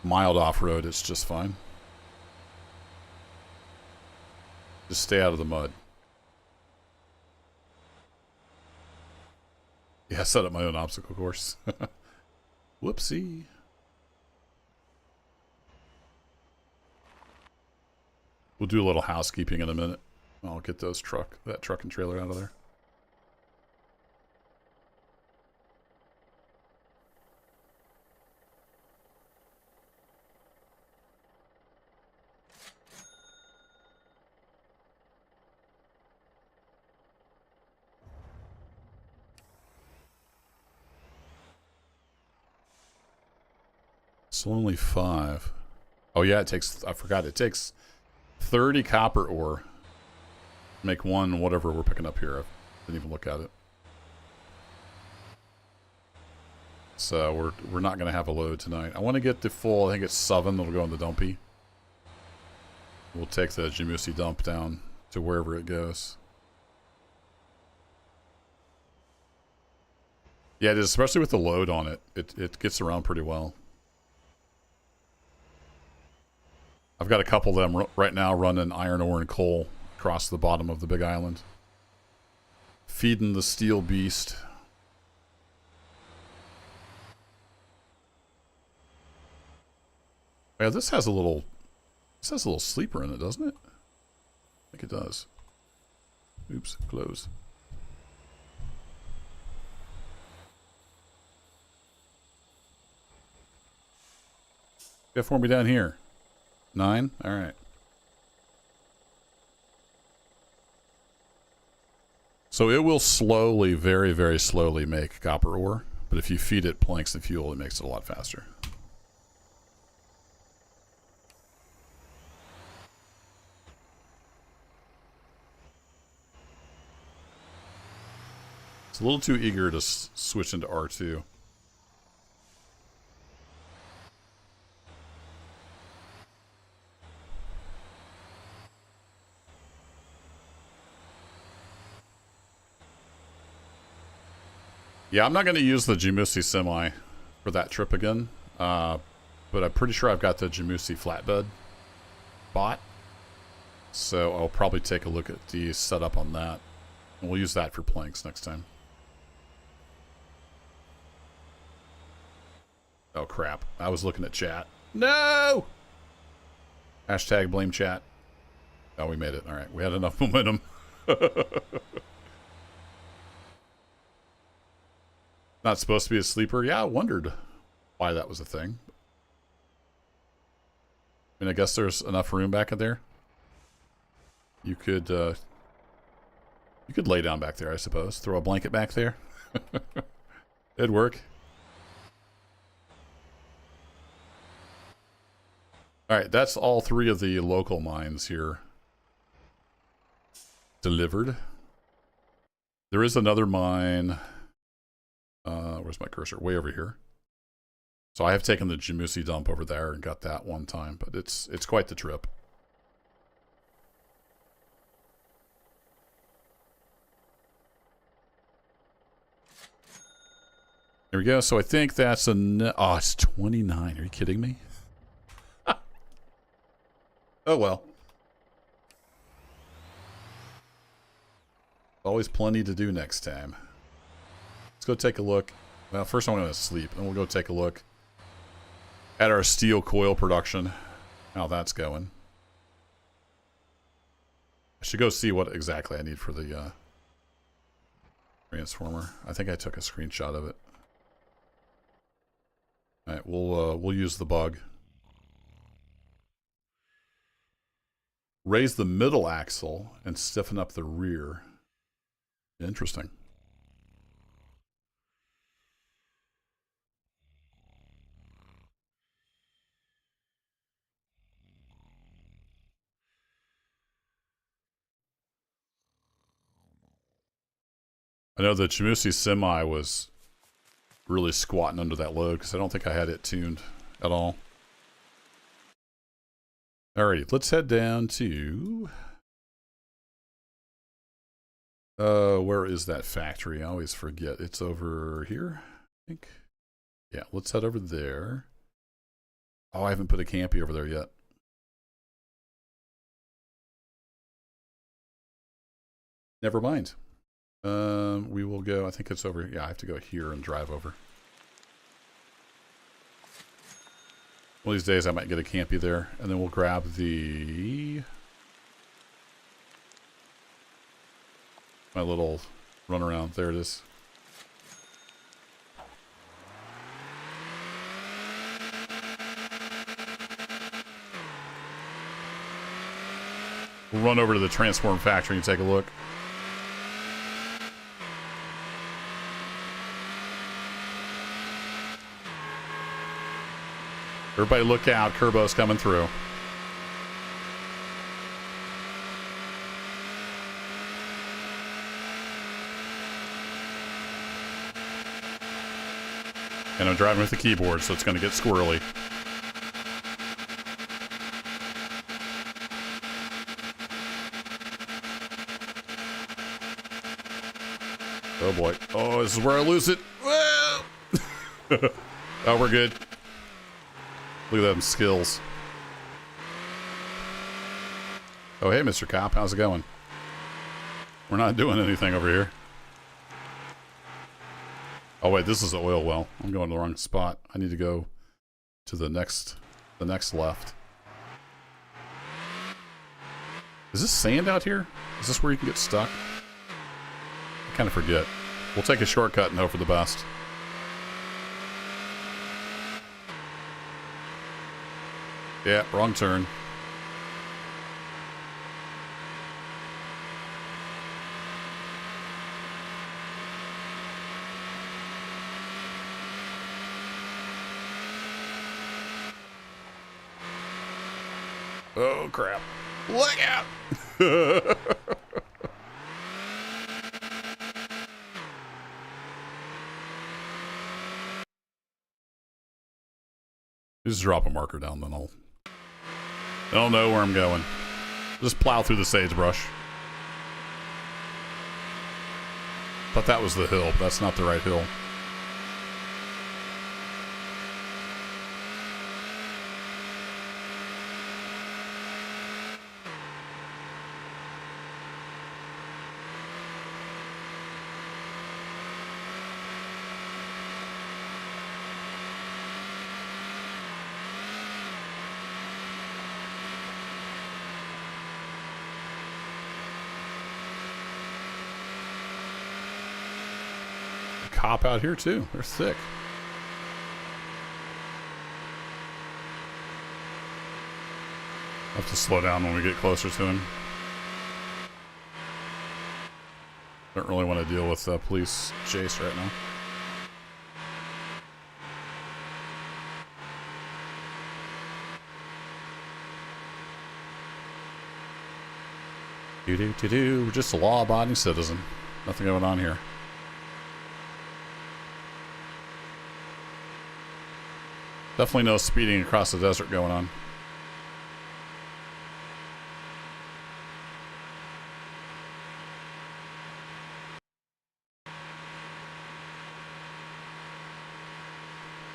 mild off-road, it's just fine. Just stay out of the mud. Yeah, I set up my own obstacle course. Whoopsie. We'll do a little housekeeping in a minute. I'll get that truck and trailer out of there. It's only 5. Oh yeah, it takes, I forgot, it takes 30 copper ore. Make one whatever we're picking up here. I didn't even look at it. So we're not going to have a load tonight. I want to get the full, I think it's 7 that'll go in the dumpy. We'll take the Jamusi dump down to wherever it goes. Yeah, it is, especially with the load on it. It gets around pretty well. I've got a couple of them right now running iron ore and coal across the bottom of the big island. Feeding the steel beast. Yeah, this has a little sleeper in it, doesn't it? I think it does. Oops, close. Got for me down here. 9? Alright. So it will slowly, very, very slowly make copper ore. But if you feed it planks and fuel, it makes it a lot faster. It's a little too eager to switch into R2. Yeah, I'm not going to use the Jamusi semi for that trip again. But I'm pretty sure I've got the Jamusi flatbed bought. So I'll probably take a look at the setup on that. And we'll use that for planks next time. Oh, crap. I was looking at chat. No! Hashtag blame chat. Oh, we made it. All right. We had enough momentum. Not supposed to be a sleeper? Yeah, I wondered why that was a thing. I mean, I guess there's enough room back in there. You could lay down back there, I suppose. Throw a blanket back there. It'd work. Alright, that's all 3 of the local mines here delivered. There is another mine. Where's my cursor? Way over here. So I have taken the Jamusi dump over there and got that one time, but it's quite the trip. Here we go. So I think that's oh, it's 29. Are you kidding me? Oh well. always plenty to do next time. Let's go take a look. Well, first I'm going to sleep, and we'll go take a look at our steel coil production. How that's going. I should go see what exactly I need for the transformer. I think I took a screenshot of it. All right, we'll use the bug. Raise the middle axle and stiffen up the rear. Interesting. I know the Chimusi Semi was really squatting under that load because I don't think I had it tuned at all. Alrighty, let's head down to... where is that factory? I always forget. It's over here, I think. Yeah, let's head over there. Oh, I haven't put a campy over there yet. Never mind. We will go, I think it's over, yeah, I have to go here and drive over. One of these days I might get a campy there, and then we'll grab the... my little runaround. There it is. We'll run over to the transform factory and take a look. Everybody look out, Kerbo's coming through. And I'm driving with the keyboard, so it's going to get squirrely. Oh boy. Oh, this is where I lose it. Oh, we're good. Look at them skills. Oh, hey, Mr. Cop. How's it going? We're not doing anything over here. Oh, wait. This is the oil well. I'm going to the wrong spot. I need to go to the next left. Is this sand out here? Is this where you can get stuck? I kind of forget. We'll take a shortcut and hope for the best. Yeah, wrong turn. Oh, crap. Look out! Just drop a marker down, then I'll know where I'm going. Just plow through the sagebrush. Thought that was the hill, but that's not the right hill. Cop out here too. They're thick. I'll have to slow down when we get closer to him. Don't really want to deal with police chase right now. We're just a law-abiding citizen. Nothing going on here. Definitely no speeding across the desert going on.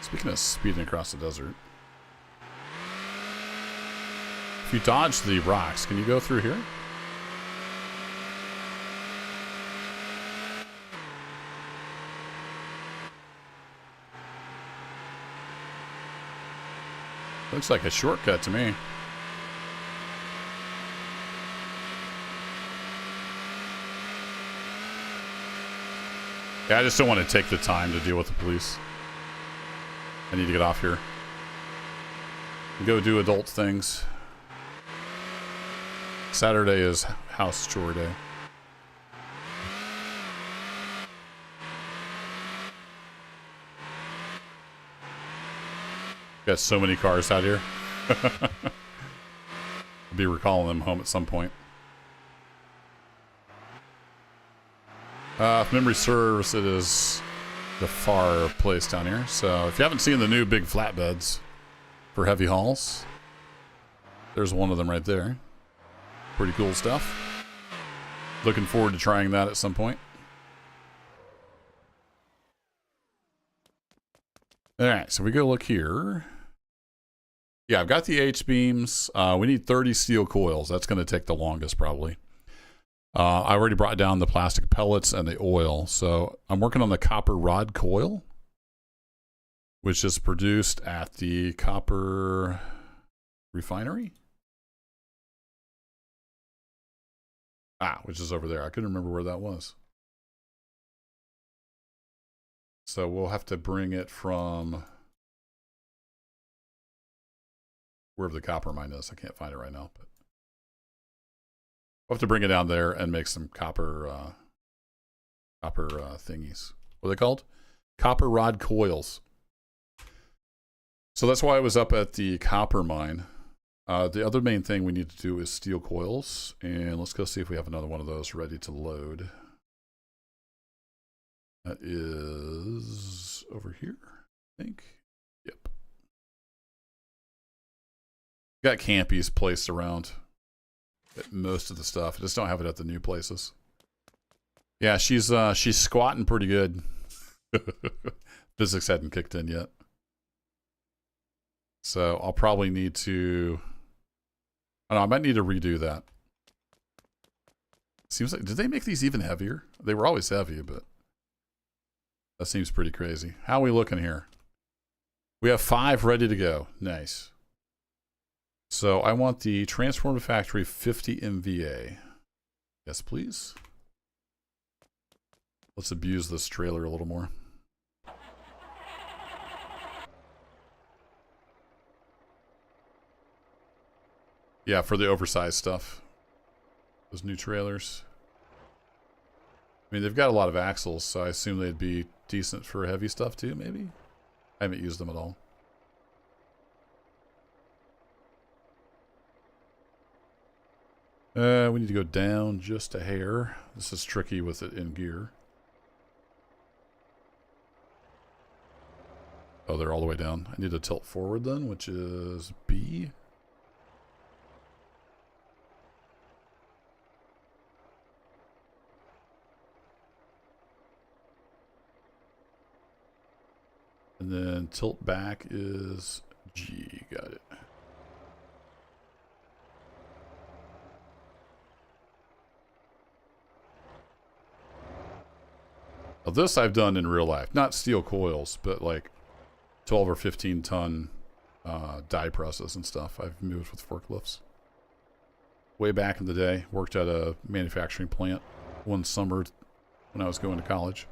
Speaking of speeding across the desert, if you dodge the rocks, can you go through here? Looks like a shortcut to me. Yeah, I just don't want to take the time to deal with the police. I need to get off here. Go do adult things. Saturday is house chore day. Got so many cars out here. I'll be recalling them home at some point. If memory serves, it is the far place down here. So if you haven't seen the new big flatbeds for heavy hauls, there's one of them right there. Pretty cool stuff. Looking forward to trying that at some point. All right, so we go look here. Yeah, I've got the H-beams. We need 30 steel coils. That's going to take the longest probably. I already brought down the plastic pellets and the oil. So I'm working on the copper rod coil, which is produced at the copper refinery. Which is over there. I couldn't remember where that was. So we'll have to bring it from wherever the copper mine is. I can't find it right now, but we'll have to bring it down there and make some copper thingies. What are they called? Copper rod coils. So that's why I was up at the copper mine. The other main thing we need to do is steel coils, and let's go see if we have another one of those ready to load. That is over here, I think. Yep. Got campies placed around most of the stuff. I just don't have it at the new places. Yeah, she's squatting pretty good. Physics hadn't kicked in yet. So I'll probably need to... I don't know, I might need to redo that. Seems like... Did they make these even heavier? They were always heavy, but... That seems pretty crazy. How are we looking here? We have 5 ready to go. Nice. So I want the Transform to Factory 50 MVA. Yes, please. Let's abuse this trailer a little more. Yeah, for the oversized stuff. Those new trailers. I mean, they've got a lot of axles, so I assume they'd be decent for heavy stuff too, maybe? I haven't used them at all. We need to go down just a hair. This is tricky with it in gear. Oh, they're all the way down. I need to tilt forward then, which is B. And then tilt back is G. Got it. Well, this I've done in real life. Not steel coils, but like 12 or 15 ton die presses and stuff. I've moved with forklifts. Way back in the day, worked at a manufacturing plant one summer when I was going to college.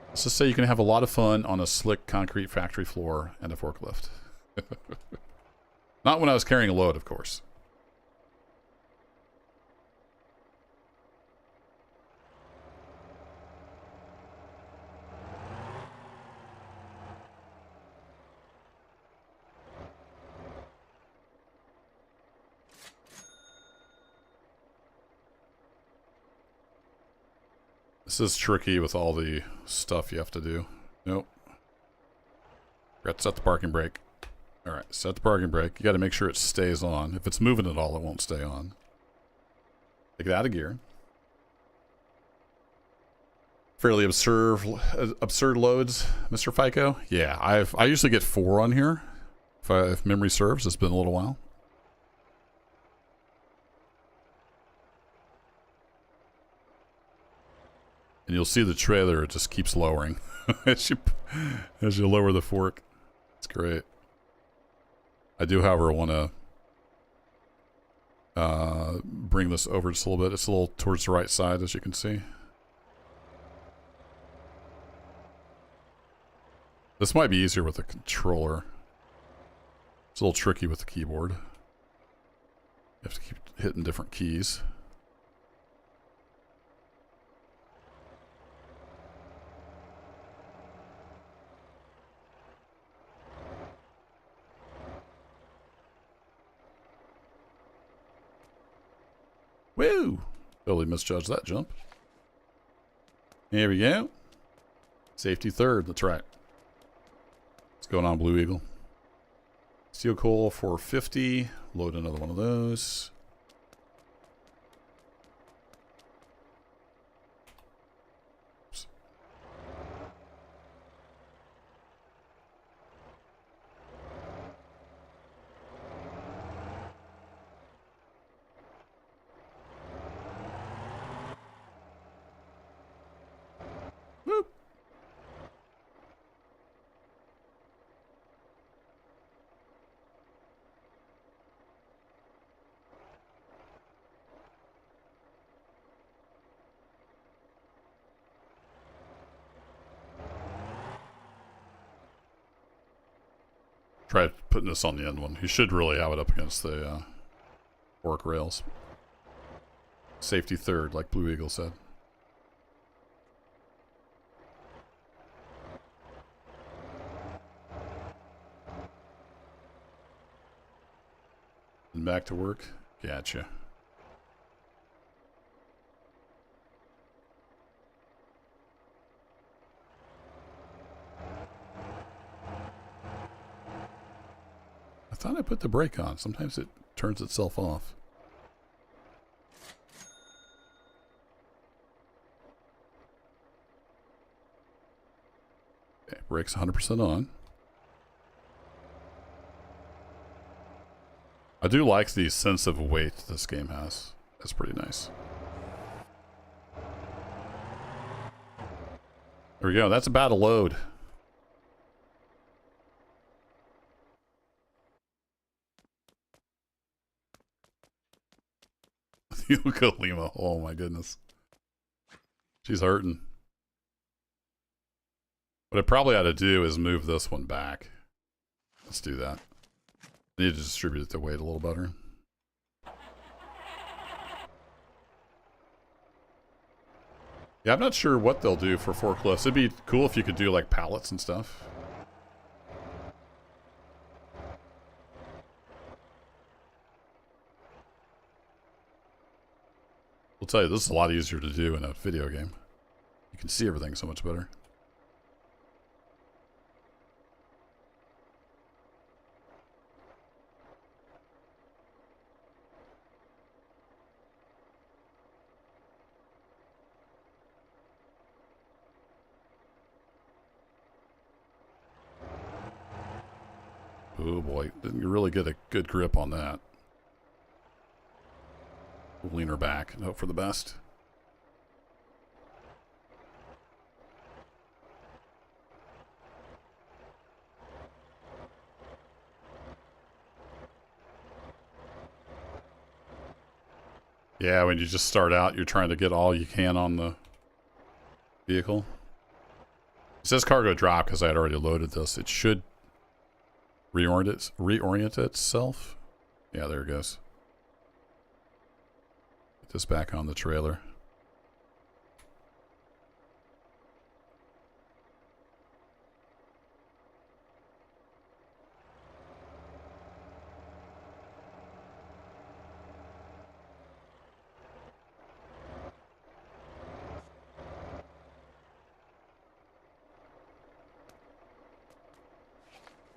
Let's just say you can have a lot of fun on a slick concrete factory floor and a forklift. Not when I was carrying a load, of course. This is tricky with all the stuff you have to do. Nope. Forgot to set the parking brake. Alright, set the parking brake. You got to make sure it stays on. If it's moving at all, it won't stay on. Take it out of gear. Fairly absurd loads, Mr. FICO. Yeah, I usually get 4 on here. If memory serves, it's been a little while. And you'll see the trailer, it just keeps lowering as you lower the fork. It's great. I do, however, want to bring this over just a little bit. It's a little towards the right side, as you can see. This might be easier with a controller. It's a little tricky with the keyboard. You have to keep hitting different keys. Woo! Totally misjudged that jump. Here we go. Safety third, that's right. What's going on, Blue Eagle? Steel coal for 50. Load another one of those. Oops. Whoop. Try putting this on the end one. You should really have it up against the fork rails. Safety third, like Blue Eagle said. And back to work. Gotcha. I thought I put the brake on. Sometimes it turns itself off. Okay, brake's 100% on. I do like the sense of weight this game has. That's pretty nice. There we go. That's about a load. Ukulima. Oh my goodness. She's hurting. What I probably ought to do is move this one back. Let's do that. I need to distribute the weight a little better. Yeah, I'm not sure what they'll do for forklifts. It'd be cool if you could do like pallets and stuff. I'll tell you, this is a lot easier to do in a video game. You can see everything so much better. Oh boy, didn't you really get a good grip on that? We'll lean her back and hope for the best. Yeah, when you just start out, you're trying to get all you can on the vehicle. It says cargo drop because I had already loaded this. It should reorient itself. Yeah, there it goes. Get this back on the trailer.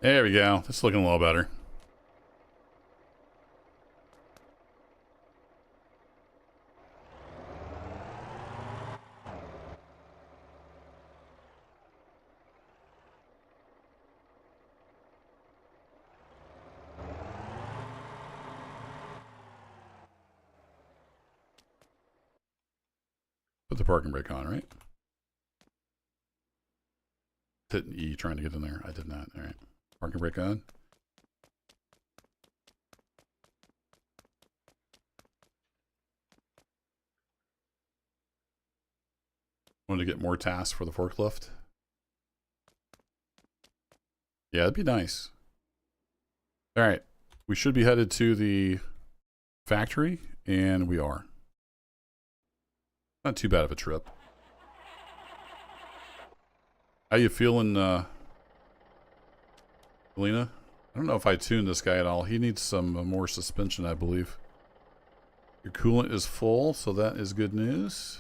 There we go. It's looking a little better. Put the parking brake on, right? Hitting E trying to get in there. I did not. All right. Parking brake on. Want to get more tasks for the forklift? Yeah, that'd be nice. All right. We should be headed to the factory, and we are. Not too bad of a trip. How you feeling, Lena? I don't know if I tuned this guy at all. He needs some more suspension, I believe. Your coolant is full, so that is good news.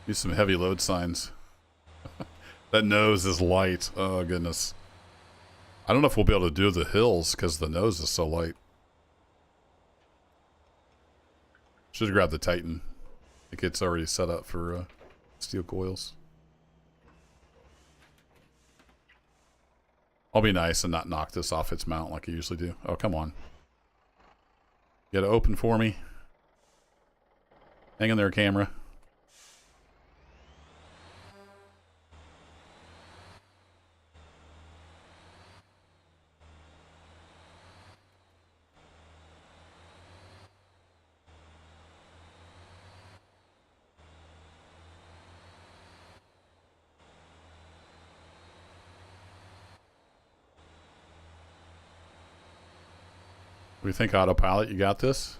Need some heavy load signs. That nose is light. Oh, goodness. I don't know if we'll be able to do the hills because the nose is so light. Should have grabbed the Titan. I think it's already set up for steel coils. I'll be nice and not knock this off its mount like I usually do. Oh, come on. You gotta open for me. Hang in there, camera. What do you think, autopilot? You got this?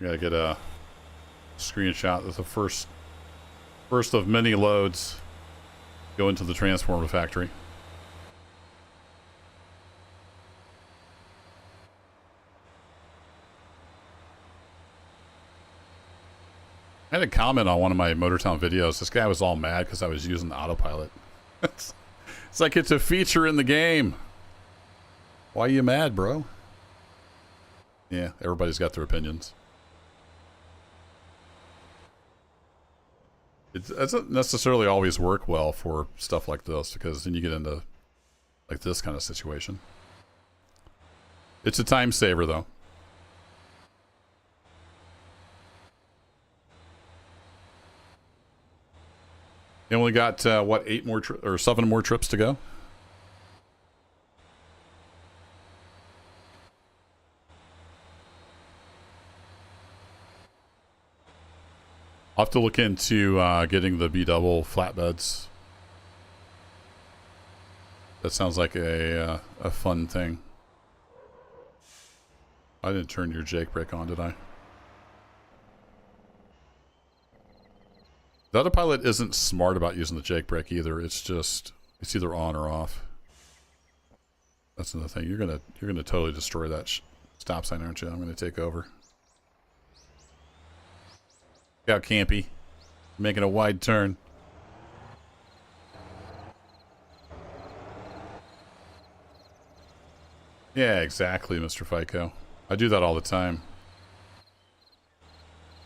You gotta get a screenshot of the first of many loads go into the transformer factory. I had a comment on one of my Motortown videos. This guy was all mad because I was using the autopilot. It's like it's a feature in the game. Why are you mad, bro? Yeah, everybody's got their opinions. It doesn't necessarily always work well for stuff like this because then you get into like this kind of situation. It's a time saver, though. You only got, what, 8 more or 7 more trips to go? I'll have to look into getting the B-double flatbeds. That sounds like a fun thing. I didn't turn your Jake brake on, did I? The autopilot isn't smart about using the Jake brake either. It's just, it's either on or off. That's another thing. You're gonna totally destroy that stop sign, aren't you? I'm gonna take over. Look out, Campy. Making a wide turn. Yeah, exactly, Mr. FICO. I do that all the time.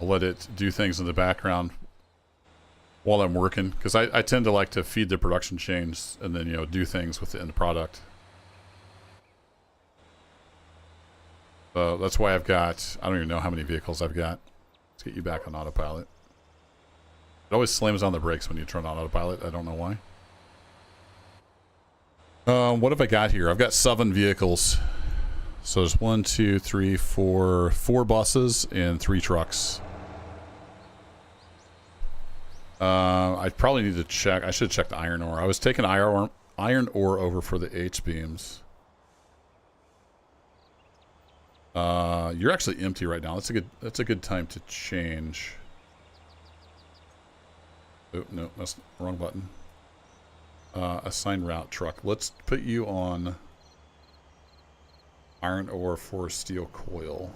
I'll let it do things in the background while I'm working, because I tend to like to feed the production chains and then, you know, do things with the end product. That's why I've got, I don't even know how many vehicles I've got. Let's get you back on autopilot. It always slams on the brakes when you turn on autopilot. I don't know why. What have I got here? I've got 7 vehicles. So there's 1, 2, 3, 4 buses and 3 trucks. I probably need to check. I should check the iron ore. I was taking iron ore over for the H-beams. You're actually empty right now. That's a good time to change. Oh, no, that's the wrong button. Assign route truck. Let's put you on iron ore for steel coil.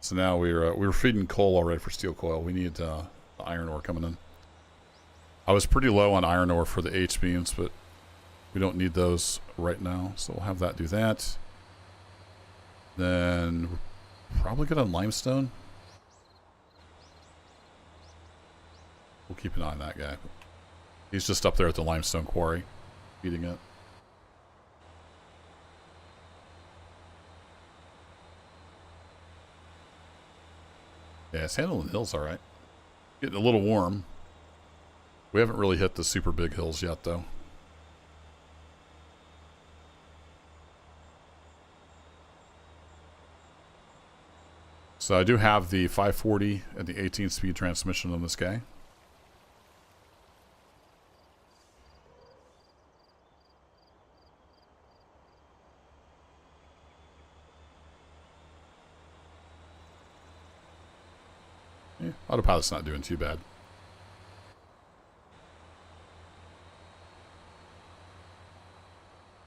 So now we're feeding coal already for steel coil. We need the iron ore coming in. I was pretty low on iron ore for the H-beams, but we don't need those right now, so we'll have that do that. Then we're probably good on limestone. We'll keep an eye on that guy. He's just up there at the limestone quarry, feeding it. Yeah, it's handling the hills all right. Getting a little warm. We haven't really hit the super big hills yet, though. So I do have the 540 and the 18-speed transmission on this guy. Yeah, autopilot's not doing too bad.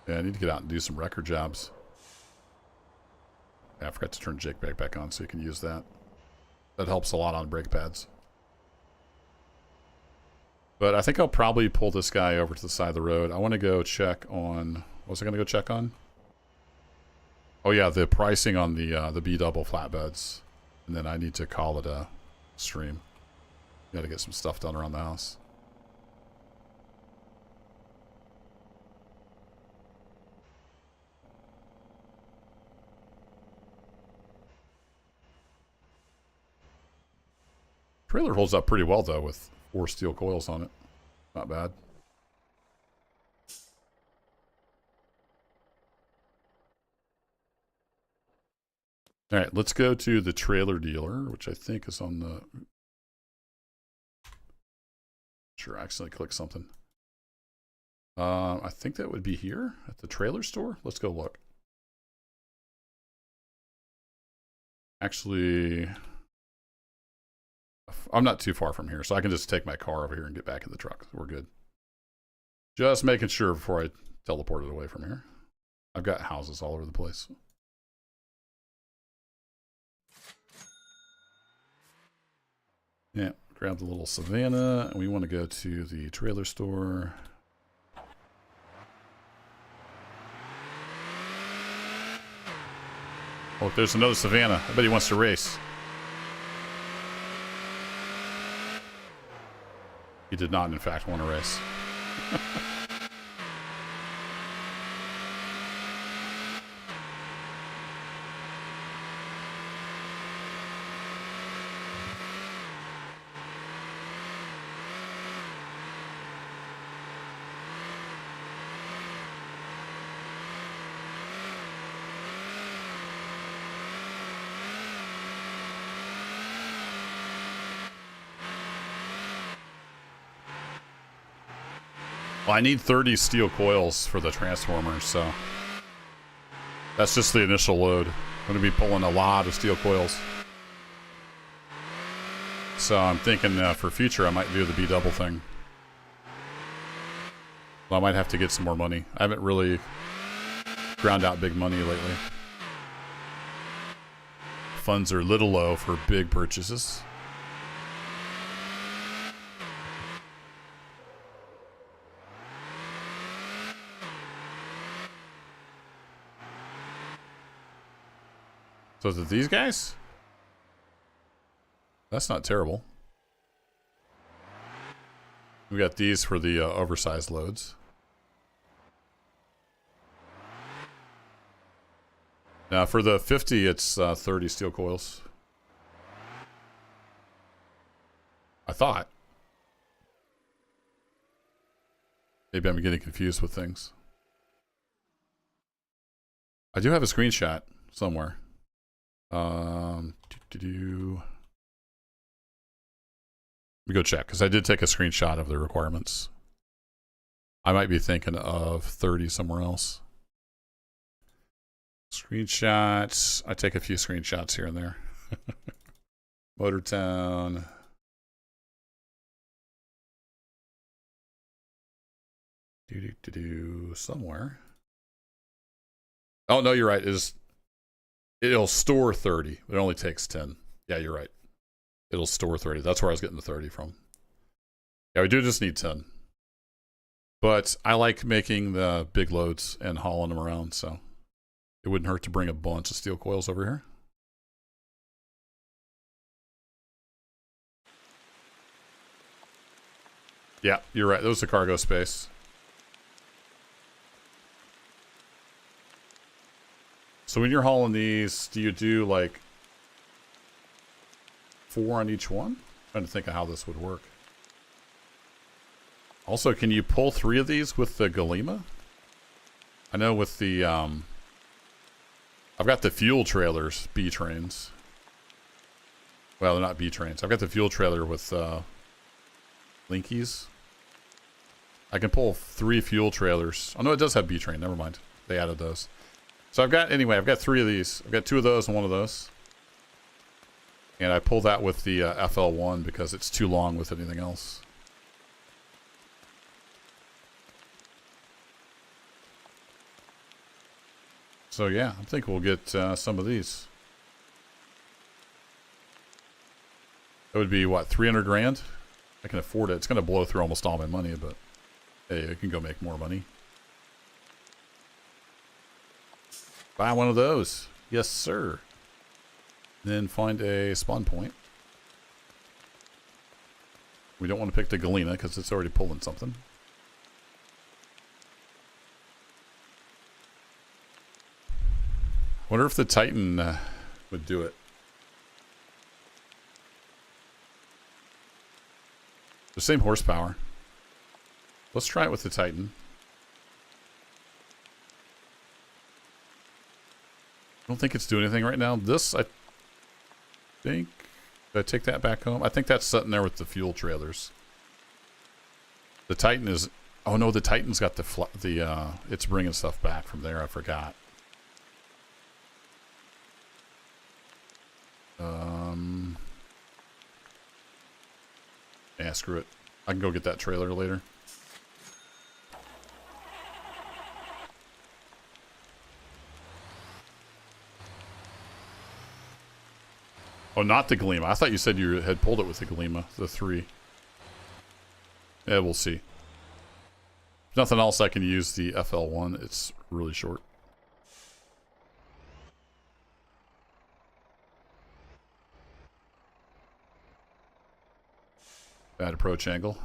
Yeah, I need to get out and do some record jobs. Yeah, I forgot to turn Jake back on so you can use that. That helps a lot on brake pads. But I think I'll probably pull this guy over to the side of the road. I want to go check on... What was I going to go check on? Oh yeah, the pricing on the B-double flatbeds. And then I need to call it a stream. Got to get some stuff done around the house. Trailer holds up pretty well, though, with 4 steel coils on it. Not bad. All right, let's go to the trailer dealer, which I think is on the... Sure, I accidentally clicked something. I think that would be here at the trailer store. Let's go look. Actually... I'm not too far from here, so I can just take my car over here and get back in the truck. We're good. Just making sure before I teleport it away from here. I've got houses all over the place. Yeah, grab the little Savannah, and we want to go to the trailer store. Oh, there's another Savannah. I bet he wants to race. He did not, in fact, want to race. Well, I need 30 steel coils for the transformers, so that's just the initial load. I'm going to be pulling a lot of steel coils. So I'm thinking for future I might do the B-double thing. Well, I might have to get some more money. I haven't really ground out big money lately. Funds are a little low for big purchases. So is it these guys? That's not terrible. We got these for the oversized loads. Now for the 50, it's 30 steel coils. I thought. Maybe I'm getting confused with things. I do have a screenshot somewhere. Let me go check, because I did take a screenshot of the requirements. I might be thinking of 30 somewhere else. Screenshots. I take a few screenshots here and there. Motortown. Somewhere. Oh, no, you're right. It'll store 30. It only takes 10. Yeah, you're right. It'll store 30. That's where I was getting the 30 from. Yeah, we do just need 10. But I like making the big loads and hauling them around, so it wouldn't hurt to bring a bunch of steel coils over here. Yeah, you're right. That was the cargo space. So when you're hauling these, do you do like 4 on each one? I'm trying to think of how this would work. Also, can you pull 3 of these with the Galima? I know with the, I've got the fuel trailers, B trains. Well, they're not B trains. I've got the fuel trailer with, Linkies. I can pull 3 fuel trailers. Oh, no, it does have B train. Never mind. They added those. So I've got 3 of these. I've got 2 of those and 1 of those. And I pull that with the FL1 because it's too long with anything else. So yeah, I think we'll get some of these. That would be, what, 300 grand? I can afford it. It's going to blow through almost all my money, but hey, I can go make more money. Buy one of those. Yes, sir. Then find a spawn point. We don't want to pick the Galena because it's already pulling something. Wonder if the Titan would do it. The same horsepower. Let's try it with the Titan. I don't think it's doing anything right now. This, I think... Did I take that back home? I think that's sitting there with the fuel trailers. The Titan is... Oh no, the Titan's got the it's bringing stuff back from there. I forgot. Yeah, screw it. I can go get that trailer later. Oh, not the Galima. I thought you said you had pulled it with the Galima. The 3. Yeah, we'll see. If nothing else, I can use the FL1. It's really short. Bad approach angle.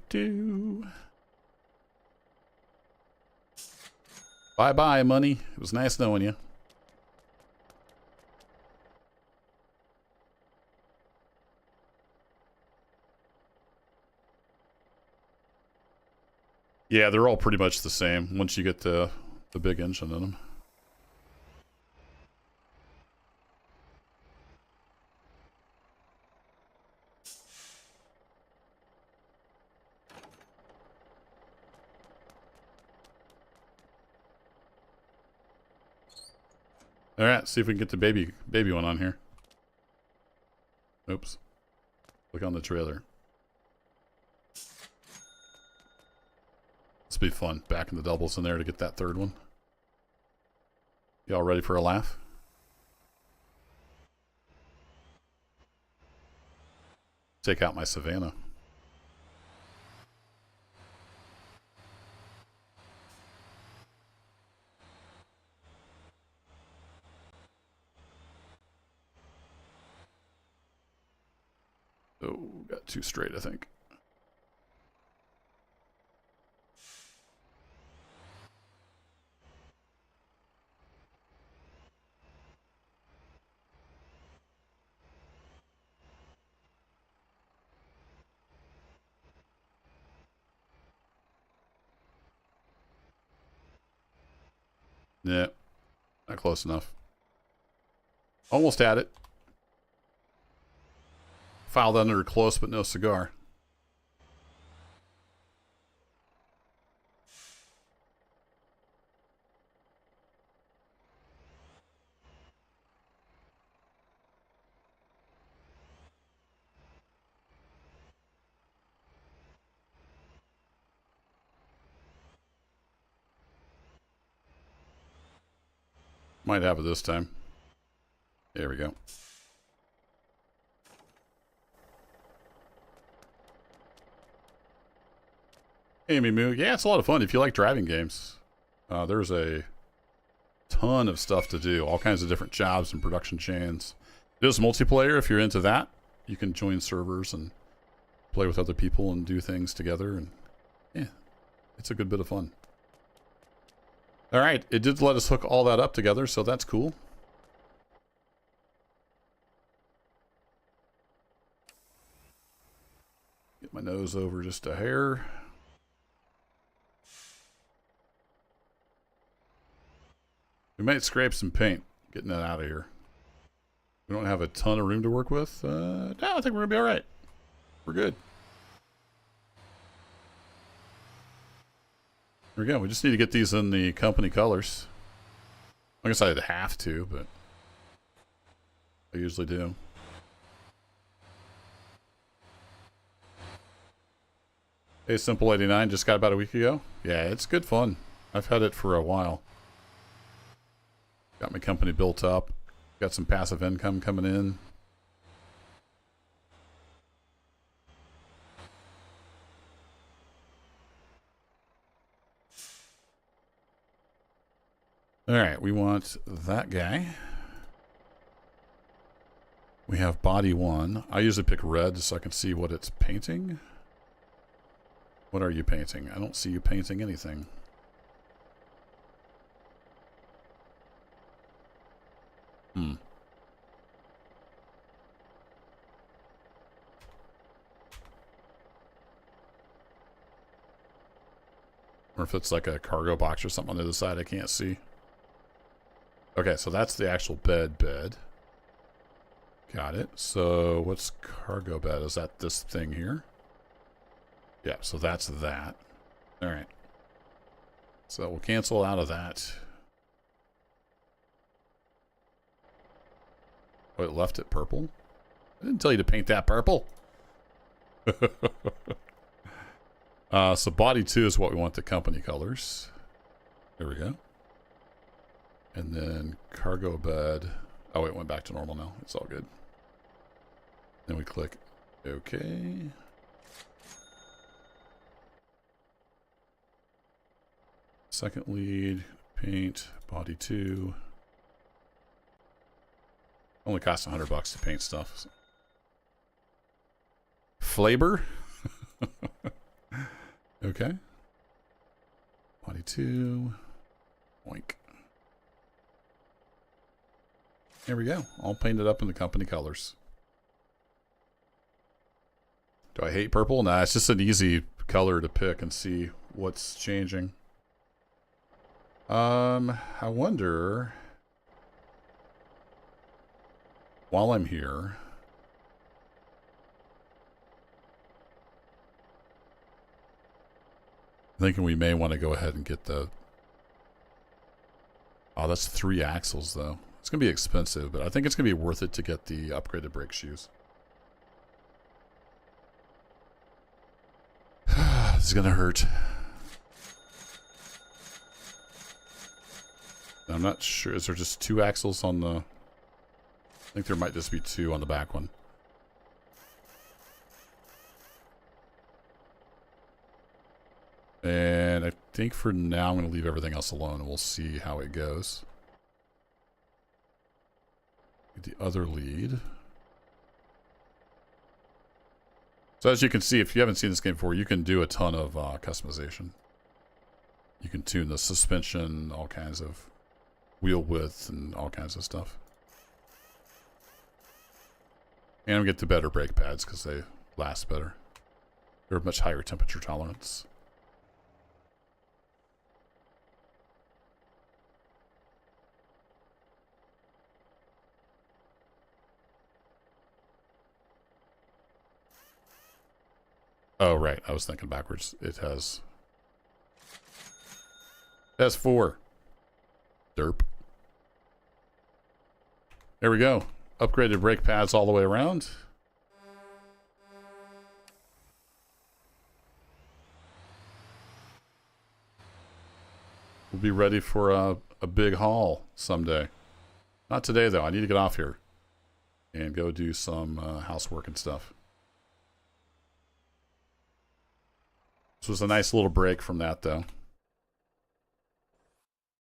Do. Bye-bye, money. It was nice knowing you. Yeah, they're all pretty much the same once you get the big engine in them. All right, see if we can get the baby one on here. Oops. Click on the trailer. This will be fun. Back in the doubles in there to get that third one. Y'all ready for a laugh? Take out my Savannah. Oh, got 2 straight, I think. Yeah, not close enough. Almost had it. Filed under close, but no cigar. Might have it this time. There we go. Hey, Mimu. Yeah, it's a lot of fun if you like driving games. There's a ton of stuff to do. All kinds of different jobs and production chains. There's multiplayer if you're into that. You can join servers and play with other people and do things together. And yeah, it's a good bit of fun. All right, it did let us hook all that up together, so that's cool. Get my nose over just a hair. We might scrape some paint getting that out of here. We don't have a ton of room to work with. No, I think we're going to be all right. We're good. There we go. We just need to get these in the company colors. I guess I'd have to, but I usually do. Hey, Simple 89 just got about a week ago. Yeah, it's good fun. I've had it for a while. Got my company built up. Got some passive income coming in. All right, we want that guy. We have body 1. I usually pick red so I can see what it's painting. What are you painting? I don't see you painting anything. Or if it's like a cargo box or something on the other side I can't see. Okay, so that's the actual bed. Got it. So what's cargo bed? Is that this thing here? Yeah, so that's that. All right. So we'll cancel out of that. Oh, it left it purple? I didn't tell you to paint that purple. So body 2 is what we want the company colors. There we go. And then cargo bed. Oh, it went back to normal now. It's all good. Then we click OK. Second lead, paint, body 2. Only costs $100 to paint stuff. So. Flavor. Okay. Body 2. Oink. There we go. All painted up in the company colors. Do I hate purple? Nah, it's just an easy color to pick and see what's changing. I wonder, while I'm here, I'm thinking we may want to go ahead and get the... Oh, that's 3 axles, though. It's going to be expensive, but I think it's going to be worth it to get the upgraded brake shoes. This is going to hurt. I'm not sure. Is there just 2 axles on the... I think there might just be 2 on the back one. And I think for now I'm going to leave everything else alone and we'll see how it goes. The other lead. So as you can see, if you haven't seen this game before, you can do a ton of customization. You can tune the suspension, all kinds of wheel width and all kinds of stuff. And we get the better brake pads because they last better. They're much higher temperature tolerance. Oh, right. I was thinking backwards. It has 4. Derp. There we go. Upgraded brake pads all the way around. We'll be ready for a big haul someday. Not today, though. I need to get off here and go do some housework and stuff. This was a nice little break from that, though.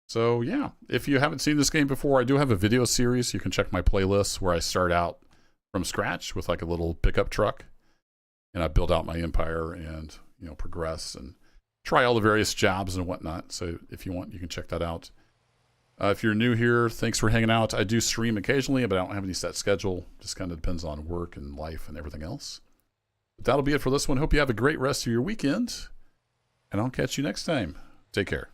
So, yeah, if you haven't seen this game before, I do have a video series. You can check my playlist where I start out from scratch with like a little pickup truck. And I build out my empire and, you know, progress and try all the various jobs and whatnot. So if you want, you can check that out. If you're new here, thanks for hanging out. I do stream occasionally, but I don't have any set schedule. Just kind of depends on work and life and everything else. But that'll be it for this one. Hope you have a great rest of your weekend. And I'll catch you next time. Take care.